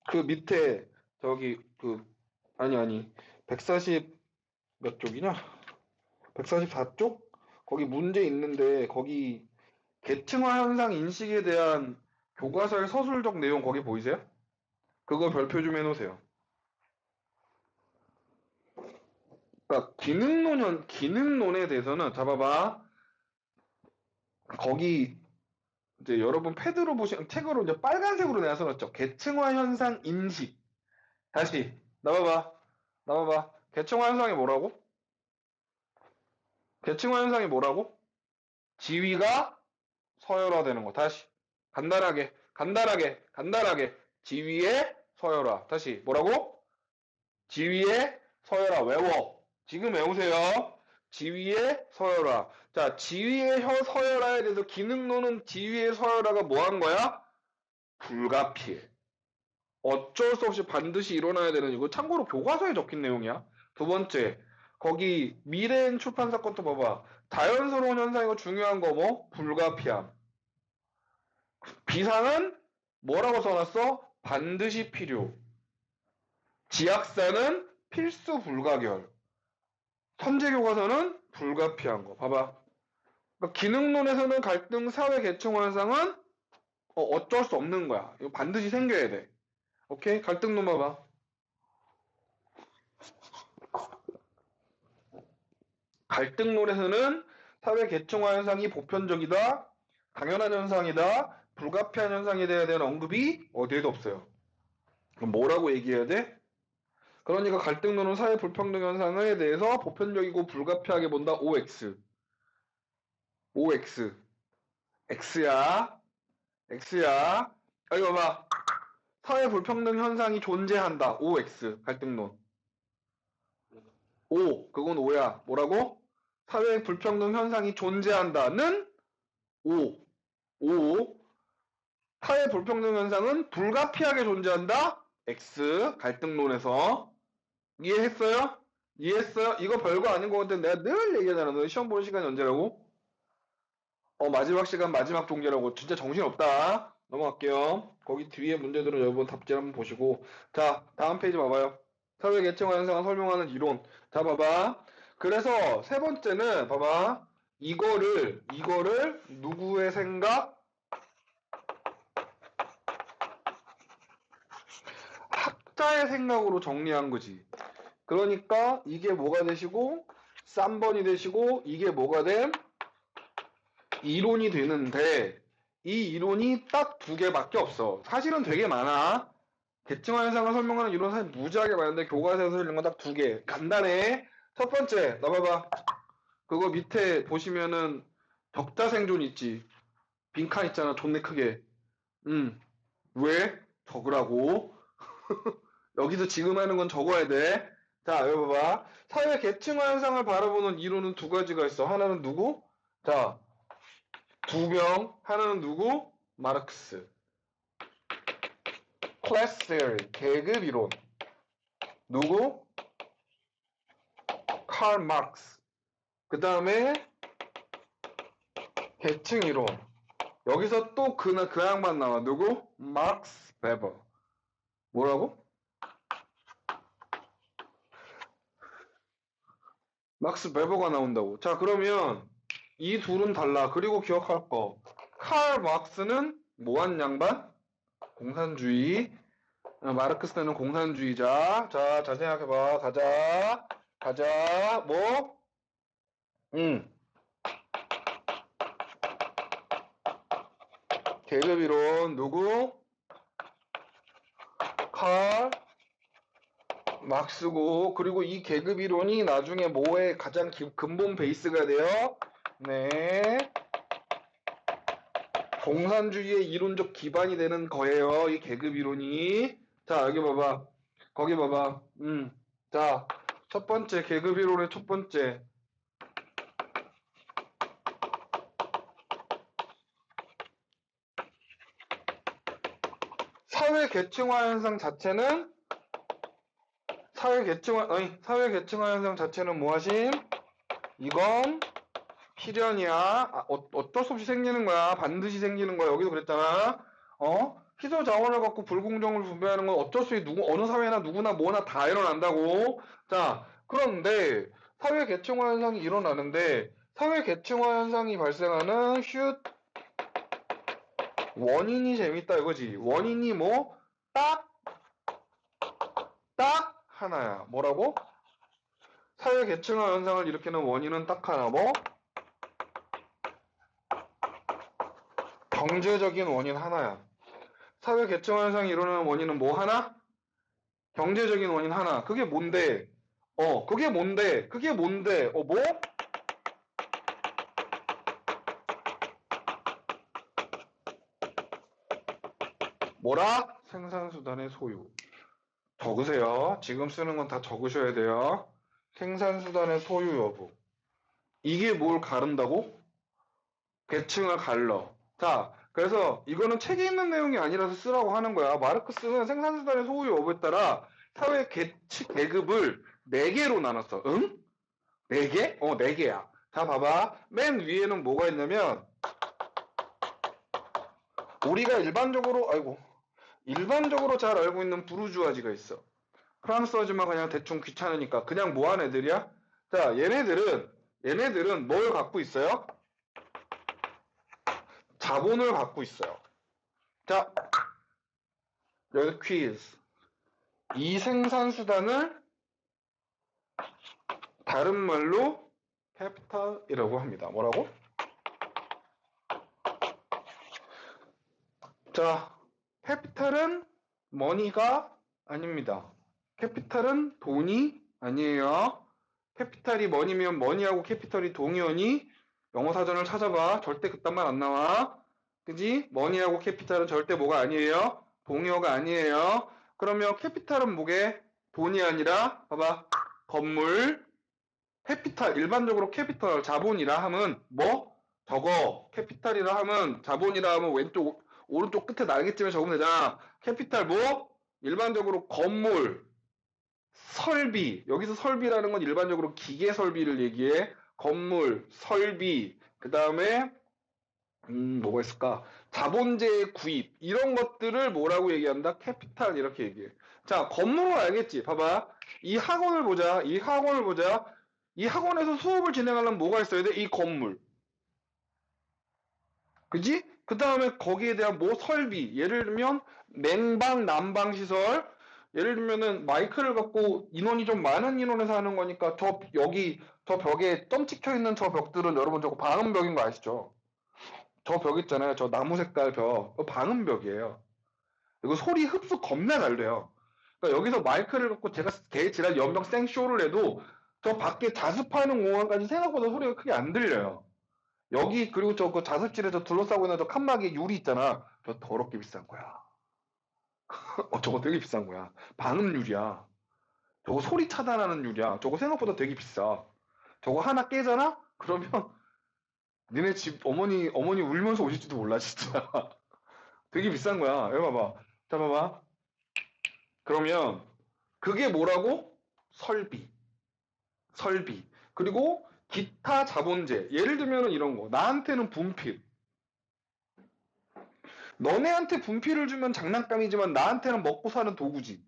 A: 그 밑에 저기 아니 140 몇 쪽이냐? 144쪽? 거기 문제 있는데 거기 계층화 현상 인식에 대한 교과서의 서술적 내용 거기 보이세요? 그거 별표 좀 해놓으세요. 그러니까 기능론에 대해서는 잡아봐. 거기 이제 여러분 패드로 보시면 책으로 이제 빨간색으로 내가 써놨죠. 계층화 현상 인식. 다시 나와봐. 계층화 현상이 뭐라고? 계층화 현상이 뭐라고? 지위가 서열화되는 거. 다시 간단하게 지위의 서열화. 다시 뭐라고? 지위의 서열화 외워. 지금 외우세요. 지위의 서열화. 자, 지위의 서열화에 대해서 기능론은 지위의 서열화가 뭐 한 거야? 불가피해. 어쩔 수 없이 반드시 일어나야 되는 이거 참고로 교과서에 적힌 내용이야. 두 번째, 거기 미래엔 출판사 것도 봐봐. 자연스러운 현상이고 중요한 거 뭐? 불가피함. 비상은 뭐라고 써놨어? 반드시 필요. 지약사는 필수 불가결. 선제교과서는 불가피한 거. 봐봐. 그러니까 기능론에서는 갈등 사회 계층 현상은 어쩔 수 없는 거야. 이거 반드시 생겨야 돼. 오케이? 갈등론 봐봐. 갈등론에서는 사회 계층화 현상이 보편적이다, 당연한 현상이다, 불가피한 현상에 대한 언급이 어디에도 없어요. 그럼 뭐라고 얘기해야 돼? 그러니까 갈등론은 사회 불평등 현상에 대해서 보편적이고 불가피하게 본다. OX. OX. X야. X야. 여기 봐봐. 사회 불평등 현상이 존재한다. OX. 갈등론. O. 그건 O야. 뭐라고? 사회 불평등 현상이 존재한다는 O. O. 사회 불평등 현상은 불가피하게 존재한다. X. 갈등론에서. 이해했어요? 이해했어요? 이거 별거 아닌 것 같은데 내가 늘 얘기하잖아. 너 시험 보는 시간이 언제라고? 마지막 시간 마지막 종제라고. 진짜 정신없다. 넘어갈게요. 거기 뒤에 문제들은 여러분 답지 한번 보시고. 자, 다음 페이지 봐봐요. 사회 계층화 현상을 설명하는 이론. 자, 봐봐. 그래서 세 번째는 봐봐. 이거를 누구의 생각? 학자의 생각으로 정리한 거지. 그러니까 이게 뭐가 되시고 3번이 되시고 이게 뭐가 됨? 이론이 되는데 이 이론이 딱 두 개밖에 없어. 사실은 되게 많아. 계층화 현상을 설명하는 이론 사실 무지하게 많은데 교과서에서 읽는 건 딱 두 개. 간단해. 첫 번째, 나봐봐. 그거 밑에 보시면은 적자 생존 있지. 빈칸 있잖아. 존내 크게. 왜? 적으라고. 여기서 지금 하는 건 적어야 돼. 자, 여기 봐봐. 사회 계층화 현상을 바라보는 이론은 두 가지가 있어. 하나는 누구? 자, 두 명. 하나는 누구? 마르크스. 클래스 theory, 계급 이론. 누구? 칼 마르크스. 그 다음에 계층 이론. 여기서 또 그 양반 나와. 누구? 막스 베버. 뭐라고? 막스 베버가 나온다고. 자, 그러면 이 둘은 달라. 그리고 기억할 거. 칼 마르크스는 뭐한 양반? 공산주의. 마르크스는 공산주의자. 자, 잘 생각해봐. 가자. 뭐? 계급 이론 누구? 칼 막스고. 그리고 이 계급 이론이 나중에 뭐의 가장 근본 베이스가 돼요? 네. 공산주의의 이론적 기반이 되는 거예요. 이 계급 이론이. 자, 여기 봐봐. 거기 봐봐. 자, 첫 번째 계급 이론의 첫 번째. 사회 계층화 현상 자체는 사회 계층화 현상 자체는 뭐하심? 이건 필연이야. 어쩔 수 없이 생기는 거야. 반드시 생기는 거야. 여기도 그랬잖아. 희소 자원을 갖고 불공정을 분배하는 건 어쩔 수 없이 어느 사회나 누구나 뭐나 다 일어난다고. 자, 그런데 사회 계층화 현상이 일어나는데 사회 계층화 현상이 발생하는 원인이 재밌다 이거지. 원인이 뭐? 딱 하나야. 뭐라고? 사회 계층화 현상을 일으키는 원인은 딱 하나. 뭐? 경제적인 원인 하나야. 사회 계층화 현상이 일어나는 원인은 뭐 하나? 경제적인 원인 하나. 그게 뭔데? 그게 뭔데? 뭐? 뭐라? 생산수단의 소유. 적으세요. 지금 쓰는 건 다 적으셔야 돼요. 생산수단의 소유 여부. 이게 뭘 가른다고? 계층을 갈러. 자, 그래서 이거는 책에 있는 내용이 아니라서 쓰라고 하는 거야. 마르크스는 생산수단의 소유 여부에 따라 사회 계급을 4개로 나눴어. 응? 4개? 4개야. 자, 봐봐. 맨 위에는 뭐가 있냐면 우리가 일반적으로 잘 알고 있는 부르주아지가 있어. 프랑스어지만 그냥 대충 귀찮으니까 그냥 뭐 하는 애들이야? 자, 얘네들은 뭘 갖고 있어요? 자본을 갖고 있어요. 자, 여기 퀴즈. 이 생산수단을 다른 말로 캐피탈이라고 합니다. 뭐라고? 자, 캐피탈은 머니가 아닙니다. 캐피탈은 돈이 아니에요. 캐피탈이 머니면 머니하고 캐피탈이 동의어니? 영어 사전을 찾아봐. 절대 그딴 말 안 나와. 그지? 머니하고 캐피탈은 절대 뭐가 아니에요? 동의어가 아니에요. 그러면 캐피탈은 뭐게? 돈이 아니라 봐봐. 건물. 캐피탈 일반적으로 캐피탈 자본이라 하면 뭐? 저거. 캐피탈이라 하면 자본이라 하면 왼쪽 오른쪽 끝에 날개쯤에 적으면 되잖아. 캐피탈 뭐? 일반적으로 건물, 설비. 여기서 설비라는 건 일반적으로 기계 설비를 얘기해. 건물, 설비. 그 다음에 뭐가 있을까? 자본재의 구입. 이런 것들을 뭐라고 얘기한다? 캐피탈 이렇게 얘기해. 자, 건물은 알겠지? 봐봐. 이 학원을 보자. 이 학원에서 수업을 진행하려면 뭐가 있어야 돼? 이 건물. 그지? 그 다음에 거기에 대한 뭐 설비. 예를 들면 냉방, 난방 시설. 예를 들면은 마이크를 갖고 인원이 좀 많은 인원에서 하는 거니까 저 벽에 점 찍혀 있는 저 벽들은 여러분 저거 방음벽인 거 아시죠? 저 벽 있잖아요. 저 나무 색깔 벽. 방음벽이에요. 이거 소리 흡수 겁나 잘 돼요. 그러니까 여기서 마이크를 갖고 제가 개지랄 연병 생쇼를 해도 저 밖에 자습하는 공간까지 생각보다 소리가 크게 안 들려요. 여기 그리고 저 그 자습실에 저 둘러싸고 있는 저 칸막이 유리 있잖아. 저 더럽게 비싼 거야. 저거 되게 비싼 거야. 방음 유리야. 저거 소리 차단하는 유리야. 저거 생각보다 되게 비싸. 저거 하나 깨잖아? 그러면 니네 집 어머니 울면서 오실지도 몰라 진짜. 되게 비싼 거야. 여기 봐봐. 자 봐봐. 그러면 그게 뭐라고? 설비. 그리고 기타 자본재. 예를 들면 이런 거. 나한테는 분필. 너네한테 분필을 주면 장난감이지만 나한테는 먹고 사는 도구지.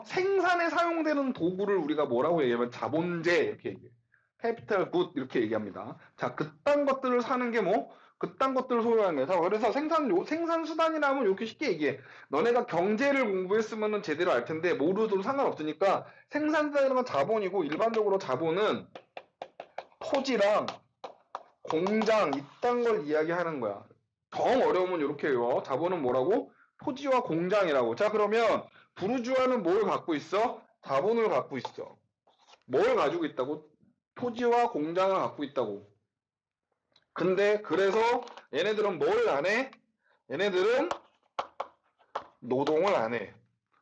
A: 생산에 사용되는 도구를 우리가 뭐라고 얘기하면 자본재 이렇게 얘기해. 캐피탈 굿 이렇게 얘기합니다. 자, 그딴 것들을 사는 게 뭐? 그딴 것들을 소유하는 거야. 그래서 생산 수단이라면 이렇게 쉽게 얘기해. 너네가 경제를 공부했으면 제대로 알 텐데 모르도 상관없으니까 생산 수단이라는 건 자본이고 일반적으로 자본은 토지랑 공장 이딴 걸 이야기하는 거야. 정 어려우면 이렇게 해요. 자본은 뭐라고? 토지와 공장이라고. 자, 그러면 부르주아는 뭘 갖고 있어? 자본을 갖고 있어. 뭘 가지고 있다고? 토지와 공장을 갖고 있다고. 근데 그래서 얘네들은 뭘 안 해? 얘네들은 노동을 안 해.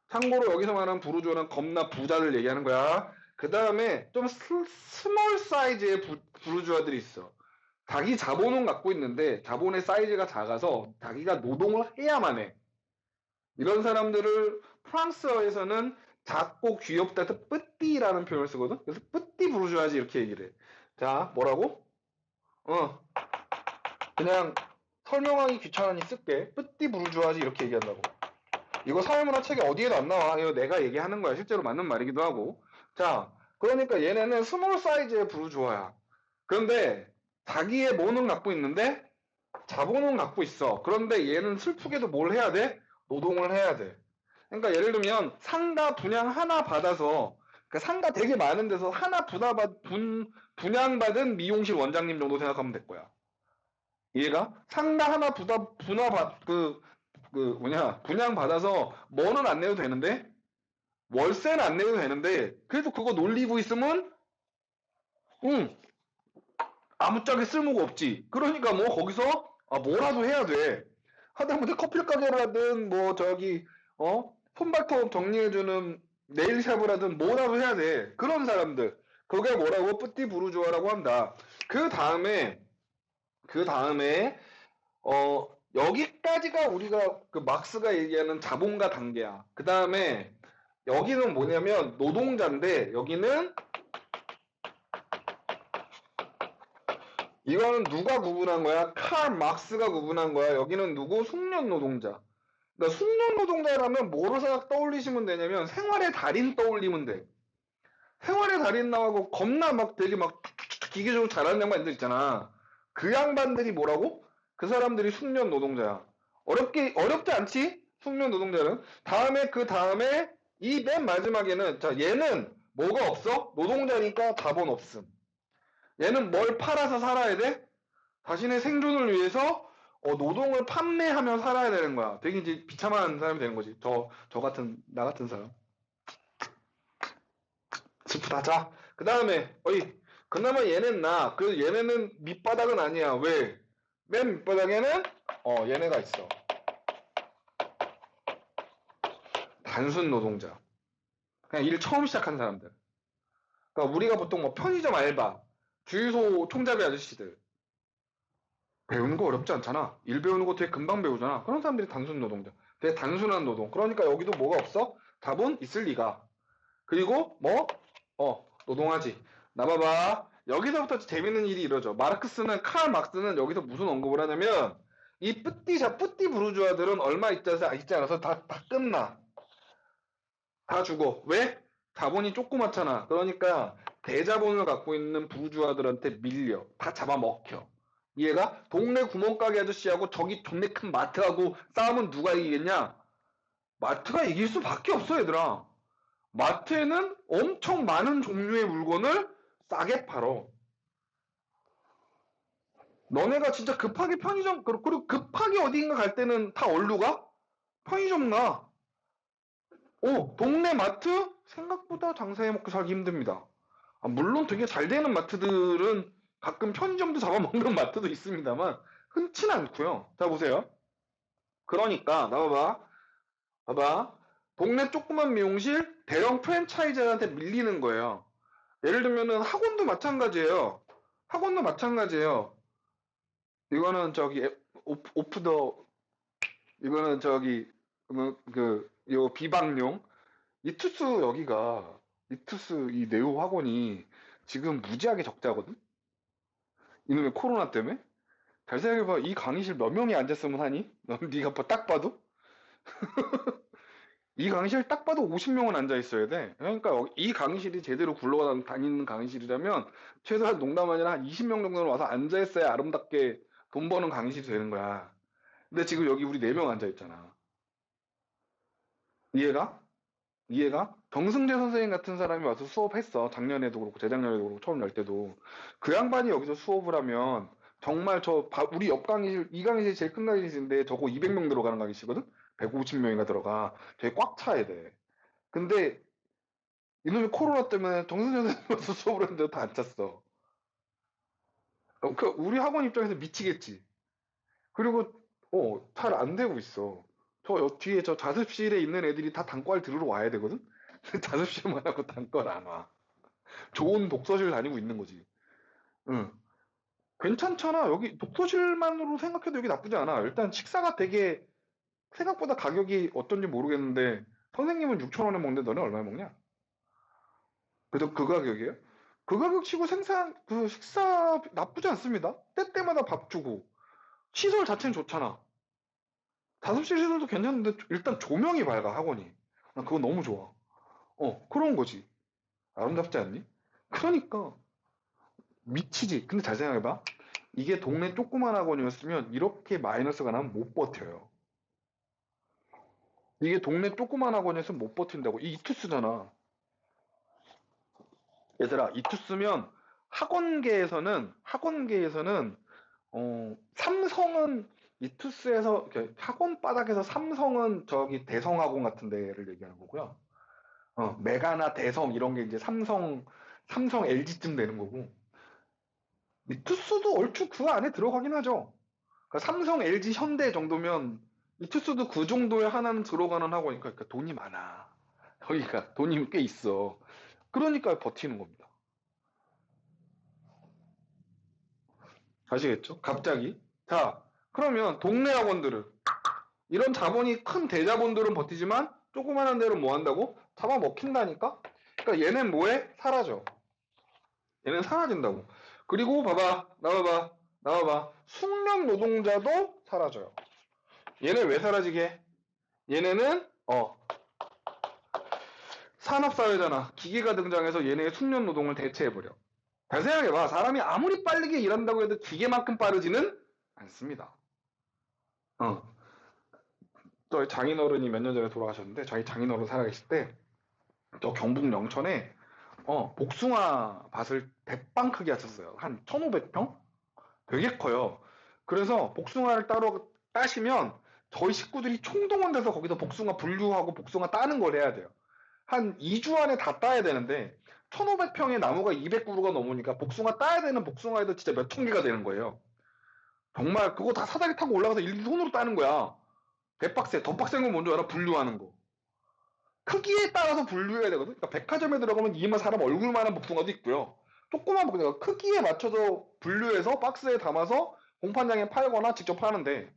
A: 참고로 여기서 말하는 부르주아는 겁나 부자를 얘기하는 거야. 그 다음에 좀 스몰 사이즈의 부르주아들이 있어. 자기 자본은 갖고 있는데 자본의 사이즈가 작아서 자기가 노동을 해야만 해. 이런 사람들을 프랑스어에서는 작고 귀엽다 해서 뿌띠라는 표현을 쓰거든. 그래서 뿌띠 부르주아지 이렇게 얘기를 해. 자, 뭐라고? 그냥 설명하기 귀찮으니 쓸게. 뿌띠 부르주아지 이렇게 얘기한다고. 이거 사회문화 책에 어디에도 안 나와. 이거 내가 얘기하는 거야. 실제로 맞는 말이기도 하고. 자, 그러니까 얘네는 스몰 사이즈의 부르주아야. 그런데 자기의 뭐는 갖고 있는데 자본은 갖고 있어. 그런데 얘는 슬프게도 뭘 해야 돼? 노동을 해야 돼. 그러니까 예를 들면 상가 분양 하나 받아서 그 상가 되게 많은 데서 하나 분양받은 미용실 원장님 정도 생각하면 될 거야. 이해가? 상가 하나 분양받아서 뭐는 안 내도 되는데 월세는 안 내도 되는데 그래도 그거 놀리고 있으면 아무짝에 쓸모가 없지. 그러니까 뭐 거기서 뭐라도 해야 돼. 하다못해 커피 가게를 하든 뭐 저기 손발톱 정리해주는 네일샵을 하든 뭐라도 해야 돼. 그런 사람들. 그게 뭐라고? 뿌띠 부르주아라고 한다. 그 다음에 여기까지가 우리가 그 막스가 얘기하는 자본가 단계야. 그 다음에 여기는 뭐냐면 노동자인데 여기는 이거는 누가 구분한 거야? 칼 막스가 구분한 거야. 여기는 누구? 숙련 노동자. 그러니까 숙련 노동자라면 뭐로 생각 떠올리시면 되냐면 생활의 달인 떠올리면 돼. 생활의 달인 나오고 겁나 막 되게 막 기계 좀 잘하는 양반들 있잖아. 그 양반들이 뭐라고? 그 사람들이 숙련 노동자야. 어렵지 않지? 숙련 노동자는. 그 다음에 이 맨 마지막에는 자 얘는 뭐가 없어? 노동자니까 자본 없음. 얘는 뭘 팔아서 살아야 돼? 자신의 생존을 위해서 노동을 판매하며 살아야 되는 거야. 되게 이제 비참한 사람이 되는 거지. 나 같은 사람. 슬프다. 자, 그 다음에, 그나마 얘는 얘네는 밑바닥은 아니야. 왜? 맨 밑바닥에는, 얘네가 있어. 단순 노동자. 그냥 일 처음 시작한 사람들. 그러니까 우리가 보통 뭐 편의점 알바, 주유소 총잡이 아저씨들. 배우는 거 어렵지 않잖아. 일 배우는 거 되게 금방 배우잖아. 그런 사람들이 단순 노동자. 되게 단순한 노동. 그러니까 여기도 뭐가 없어? 자본 있을 리가. 그리고 노동하지. 나봐봐. 여기서부터 재밌는 일이 이루어져. 칼 막스는 여기서 무슨 언급을 하냐면 이 뿌띠 부르주아들은 얼마 있지 않아서 다 끝나. 다 죽어. 왜? 자본이 조그맣잖아. 그러니까 대자본을 갖고 있는 부르주아들한테 밀려. 다 잡아먹혀. 얘가 동네 구멍가게 아저씨하고 저기 존내 큰 마트하고 싸우면 누가 이기겠냐? 마트가 이길 수밖에 없어, 얘들아. 마트에는 엄청 많은 종류의 물건을 싸게 팔어. 너네가 진짜 급하게 편의점, 그리고 급하게 어딘가 갈 때는 다 어디로 가? 편의점 가. 동네 마트? 생각보다 장사해 먹고 살기 힘듭니다. 물론 되게 잘 되는 마트들은 가끔 편의점도 잡아먹는 마트도 있습니다만 흔치는 않고요. 자, 보세요. 그러니까 봐봐. 동네 조그만 미용실 대형 프랜차이즈한테 밀리는 거예요. 예를 들면은 학원도 마찬가지예요. 이거는 오프 더 이거는 요 비방용 이투스 이 네오 학원이 지금 무지하게 적자거든. 이놈의 코로나 때문에. 잘 생각해봐. 이 강의실 몇 명이 앉았으면 하니? 넌 네가 딱 봐도 이 강의실 딱 봐도 50명은 앉아 있어야 돼. 그러니까 이 강의실이 제대로 굴러다니는 강의실이라면 최소한 농담 아니라 한 20명 정도는 와서 앉아 있어야 아름답게 돈 버는 강의실이 되는 거야. 근데 지금 여기 우리 4명 앉아 있잖아. 이해가? 정승재 선생님 같은 사람이 와서 수업했어. 작년에도 그렇고 재작년에도 그렇고 처음 열 때도. 그 양반이 여기서 수업을 하면 정말 우리 옆 강의실, 이 강의실 제일 큰 강의실인데 저거 200명 들어가는 강의실이거든? 150명인가 들어가. 되게 꽉 차야 돼. 근데 이놈이 코로나 때문에 정승재 선생님 와서 수업을 했는데 다 안 찼어. 우리 학원 입장에서 미치겠지. 그리고 잘 안 되고 있어. 뒤에 저 자습실에 있는 애들이 다 단과를 들으러 와야 되거든? 자습실만 하고 단과를 안 와. 좋은 독서실 다니고 있는 거지. 응. 괜찮잖아. 여기 독서실만으로 생각해도 여기 나쁘지 않아. 일단 식사가 되게 생각보다 가격이 어떤지 모르겠는데 선생님은 6,000원에 먹는데 너네 얼마에 먹냐? 그래도 그 가격이에요? 그 가격 치고 식사 나쁘지 않습니다. 때때마다 밥 주고 시설 자체는 좋잖아. 자습실 시설도 괜찮은데 일단 조명이 밝아 학원이. 난 그거 너무 좋아. 그런 거지. 아름답지 않니? 그러니까 미치지. 근데 잘 생각해봐. 이게 동네 조그만 학원이었으면 이렇게 마이너스가 나면 못 버텨요. 이게 동네 조그만 학원이었으면 못 버틴다고. 이 이투스잖아. 얘들아, 이투스면 학원계에서는 삼성은 이투스에서 학원 바닥에서 삼성은 저기 대성학원 같은 데를 얘기하는 거고요. 메가나 대성 이런 게 이제 삼성 LG쯤 되는 거고. 이투스도 얼추 그 안에 들어가긴 하죠. 그러니까 삼성, LG, 현대 정도면 이투스도 그 정도의 하나는 들어가는 학원이니까 그러니까, 돈이 많아. 여기가 돈이 꽤 있어. 그러니까 버티는 겁니다. 아시겠죠? 갑자기. 자, 그러면 동네 학원들은 이런 자본이 큰 대자본들은 버티지만 조그마한 데는 뭐 한다고? 잡아먹힌다니까? 그러니까 얘는 뭐해? 사라져. 얘는 사라진다고. 그리고 봐봐, 나와봐, 나와봐. 숙련 노동자도 사라져요. 얘는 왜 사라지게 해? 얘네는 산업사회잖아. 기계가 등장해서 얘네의 숙련 노동을 대체해버려. 잘 생각해봐. 사람이 아무리 빠르게 일한다고 해도 기계만큼 빠르지는 않습니다. 저 장인어른이 몇 년 전에 돌아가셨는데 저희 장인어른 살아계실 때 저 경북 영천에 복숭아 밭을 대빵 크게 하셨어요. 한 1,500평? 되게 커요. 그래서 복숭아를 따시면 저희 식구들이 총동원돼서 거기서 복숭아 분류하고 복숭아 따는 걸 해야 돼요. 한 2주 안에 다 따야 되는데 1,500평의 나무가 200그루가 넘으니까 복숭아 따야 되는 복숭아에도 진짜 몇 천 개가 되는 거예요. 정말 그거 다 사다리 타고 올라가서 일일이 손으로 따는 거야. 개빡세. 더 빡센 건 뭔지 알아? 분류하는 거. 크기에 따라서 분류해야 되거든. 그러니까 백화점에 들어가면 이만 사람 얼굴만한 복숭아도 있고요. 조그만 복숭아 크기에 맞춰서 분류해서 박스에 담아서 공판장에 팔거나 직접 파는데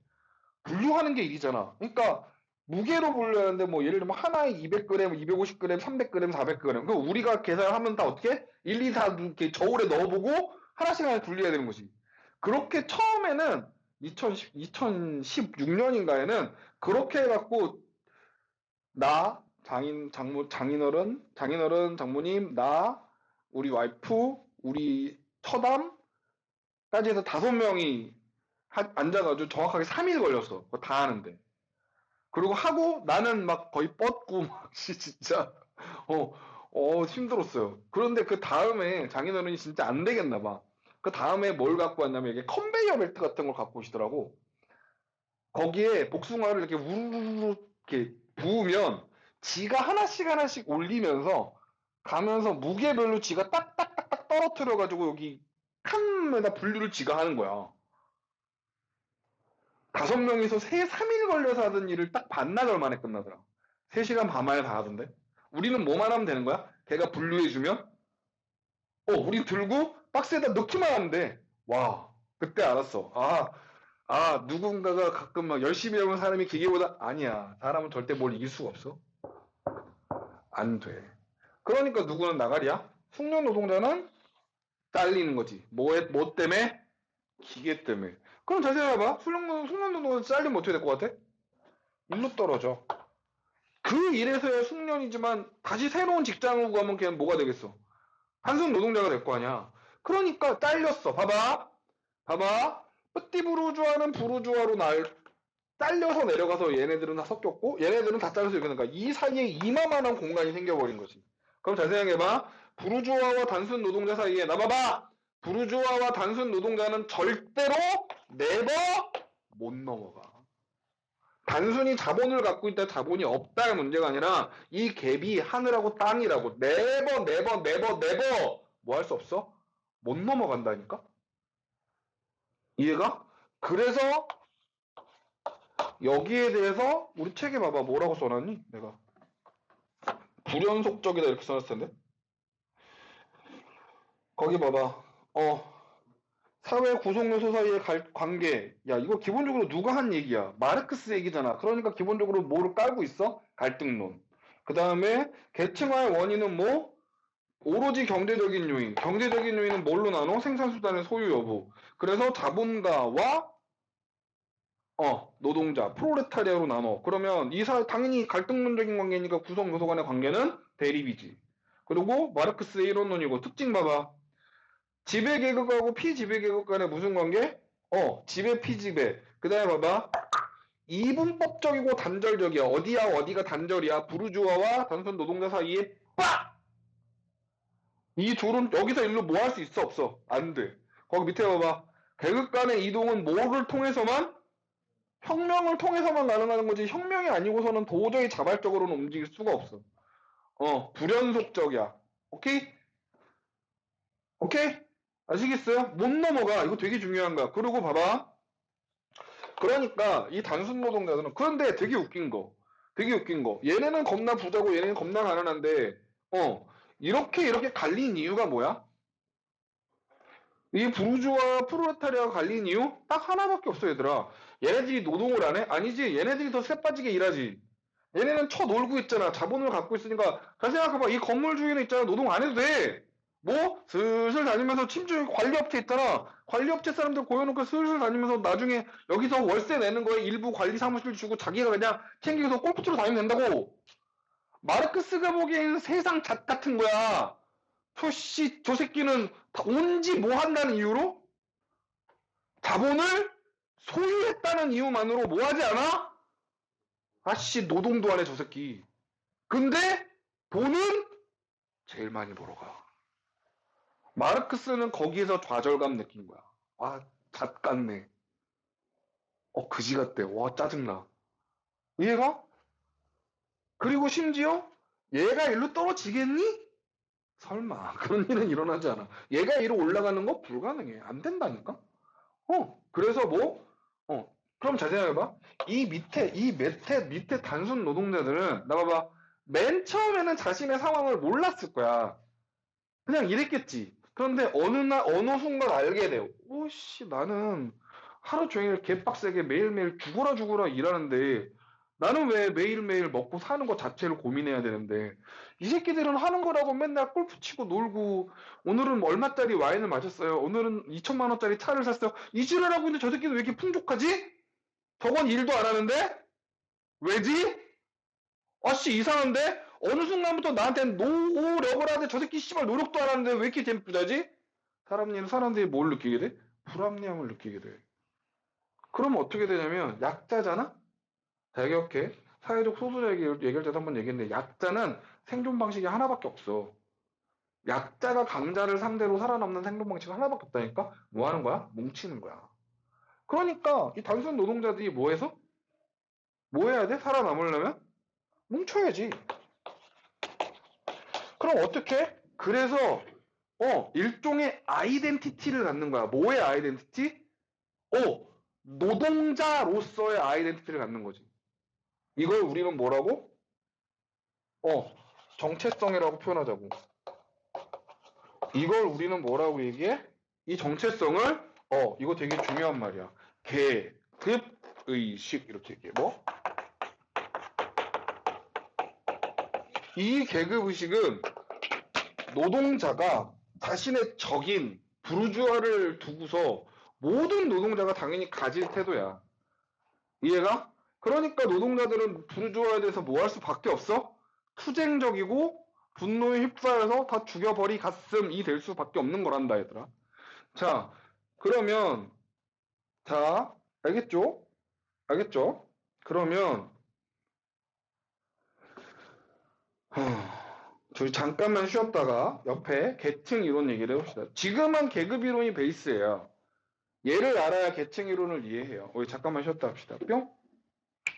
A: 분류하는 게 일이잖아. 그러니까 무게로 분류하는데 뭐 예를 들면 하나에 200g, 250g, 300g, 400g. 그 우리가 계산하면 다 어떻게? 1, 2, 4 이렇게 저울에 넣어보고 하나씩 하나씩 분류해야 되는 거지. 그렇게 처음에는 2016년인가에는 그렇게 해갖고 나 장인어른, 장모님, 나, 우리 와이프, 우리 처담까지 해서 5명이 앉아가지고 정확하게 3일 걸렸어. 그거 다 하는데. 그리고 하고 나는 막 거의 뻗고 막 진짜 힘들었어요. 그런데 그 다음에 장인어른이 진짜 안 되겠나 봐. 그 다음에 뭘 갖고 왔냐면 이게 컨베이어 벨트 같은 걸 갖고 오시더라고. 거기에 복숭아를 이렇게 우르르 이렇게 부으면 지가 하나씩 하나씩 올리면서 가면서 무게별로 지가 딱딱딱딱 떨어뜨려 가지고 여기 칸에다 분류를 지가 하는 거야. 5명이서 3일 걸려서 하던 일을 딱 반나절 만에 끝나더라. 3시간 반 만에 다 하던데. 우리는 뭐만 하면 되는 거야? 걔가 분류해주면 우리 들고 박스에다 넣기만 하면 돼. 와, 그때 알았어. 누군가가 가끔 막 열심히 하는 사람이 기계보다 아니야. 사람은 절대 뭘 이길 수가 없어. 안 돼. 그러니까 누구는 나가리야? 숙련 노동자는 잘리는 거지. 뭐 때문에? 기계 때문에. 그럼 잘 생각해봐. 숙련 노동자 잘리면 어떻게 될 것 같아? 일로 떨어져. 그 일에서야 숙련이지만 다시 새로운 직장으로 가면 그냥 뭐가 되겠어? 한순 노동자가 될 거 아니야. 그러니까 잘렸어. 봐봐. 뿌띠부르주아는 부르주아로 잘려서 내려가서 얘네들은 다 섞였고 얘네들은 다 잘려서 여기 그러니까 이 사이에 이마만한 공간이 생겨버린 거지. 그럼 잘 생각해봐. 부르주아와 단순 노동자 사이에 나봐봐. 부르주아와 단순 노동자는 절대로 네버 못 넘어가. 단순히 자본을 갖고 있다 자본이 없다의 문제가 아니라 이 갭이 하늘하고 땅이라고 네버 뭐 할 수 없어? 못 넘어간다니까? 이해가? 그래서 여기에 대해서 우리 책에 봐봐. 뭐라고 써놨니? 내가 불연속적이다 이렇게 써놨을 텐데. 거기 봐봐. 사회 구성요소 사이의 관계. 야, 이거 기본적으로 누가 한 얘기야? 마르크스 얘기잖아. 그러니까 기본적으로 뭐를 깔고 있어? 갈등론. 그 다음에 계층화의 원인은 뭐? 오로지 경제적인 요인. 경제적인 요인은 뭘로 나눠? 생산수단의 소유 여부. 그래서 자본가와 노동자, 프로레타리아로 나눠. 그러면 당연히 갈등론적인 관계니까 구성 요소 간의 관계는 대립이지. 그리고 마르크스의 이론론이고 특징 봐봐. 지배계급하고 피지배계급 간의 무슨 관계? 지배, 피지배. 그 다음에 봐봐. 이분법적이고 단절적이야. 어디가 단절이야? 부르주아와 단순 노동자 사이에 빡! 이 둘은 여기서 일로 뭐 할 수 있어? 없어? 안 돼. 거기 밑에 봐봐. 계급 간의 이동은 뭐를 통해서만? 혁명을 통해서만 가능한 거지 혁명이 아니고서는 도저히 자발적으로는 움직일 수가 없어. 불연속적이야. 오케이? 오케이? 아시겠어요? 못 넘어가. 이거 되게 중요한 거야. 그리고 봐봐. 그러니까 이 단순 노동자들은 그런데 되게 웃긴 거. 얘네는 겁나 부자고 얘네는 겁나 가난한데 이렇게 갈린 이유가 뭐야? 이 부르주아와 프롤레타리아가 갈린 이유 딱 하나밖에 없어 얘들아. 얘네들이 노동을 안 해? 아니지. 얘네들이 더 쎄빠지게 일하지. 얘네는 쳐놀고 있잖아. 자본을 갖고 있으니까. 잘 생각해봐. 이 건물주의는 있잖아. 노동 안 해도 돼. 뭐? 슬슬 다니면서 심지어 관리업체 있잖아. 관리업체 사람들 고여놓고 슬슬 다니면서 나중에 여기서 월세 내는 거에 일부 관리 사무실 주고 자기가 그냥 챙기면서 골프 치러 다니면 된다고. 마르크스가 보기에는 세상 잣 같은 거야. 저 새끼는 온지 뭐 한다는 이유로? 자본을 소유했다는 이유만으로 뭐 하지 않아? 아씨, 노동도 안 해, 저 새끼. 근데 돈은 제일 많이 벌어가. 마르크스는 거기에서 좌절감 느낀 거야. 아, 잣 같네. 그지 같대. 와, 짜증나. 이해가? 그리고 심지어 얘가 일로 떨어지겠니? 설마. 그런 일은 일어나지 않아. 얘가 이로 올라가는 거 불가능해. 안 된다니까? 그래서 뭐? 그럼 잘 생각해봐. 이 밑에 단순 노동자들은, 나 봐봐. 맨 처음에는 자신의 상황을 몰랐을 거야. 그냥 이랬겠지. 그런데 어느 순간 알게 돼요. 오씨, 나는 하루 종일 개빡세게 매일매일 죽어라 일하는데, 나는 왜 매일매일 먹고 사는 것 자체를 고민해야 되는데, 이 새끼들은 하는 거라고 맨날 골프 치고 놀고, 오늘은 얼마짜리 와인을 마셨어요. 오늘은 2천만 원짜리 차를 샀어요. 이 지랄하고 있는데 저 새끼는 왜 이렇게 풍족하지? 저건 일도 안 하는데? 왜지? 아씨, 이상한데? 어느 순간부터 나한테 노력을 하는데 저 새끼 씨발 노력도 안 하는데 왜 이렇게 부자지? 사람들이 뭘 느끼게 돼? 불합리함을 느끼게 돼. 그럼 어떻게 되냐면 약자잖아? 자, 이렇게 사회적 소수자 얘기할 때도 한번 얘기했는데, 약자는 생존 방식이 하나밖에 없어. 약자가 강자를 상대로 살아남는 생존 방식이 하나밖에 없다니까? 뭐 하는 거야? 뭉치는 거야. 그러니까 이 단순 노동자들이 뭐 해서? 뭐 해야 돼? 살아남으려면? 뭉쳐야지. 그럼 어떻게? 그래서 일종의 아이덴티티를 갖는 거야. 뭐의 아이덴티티? 노동자로서의 아이덴티티를 갖는 거지. 이걸 우리는 뭐라고? 정체성이라고 표현하자고. 이걸 우리는 뭐라고 얘기해? 이 정체성을 이거 되게 중요한 말이야. 계급의식 이렇게 얘기해. 뭐? 이 계급의식은 노동자가 자신의 적인 부르주아를 두고서 모든 노동자가 당연히 가질 태도야. 이해가? 그러니까 노동자들은 부르주아에 대해서 뭐 할 수밖에 없어? 투쟁적이고 분노에 휩싸여서 다 죽여버리갔음이 될 수밖에 없는 거란다, 얘들아. 자, 그러면 자, 알겠죠? 알겠죠? 그러면 저희 잠깐만 쉬었다가 옆에 계층 이론 얘기를 해봅시다. 지금은 계급 이론이 베이스예요. 얘를 알아야 계층 이론을 이해해요. 우리 잠깐만 쉬었다 합시다. 뿅.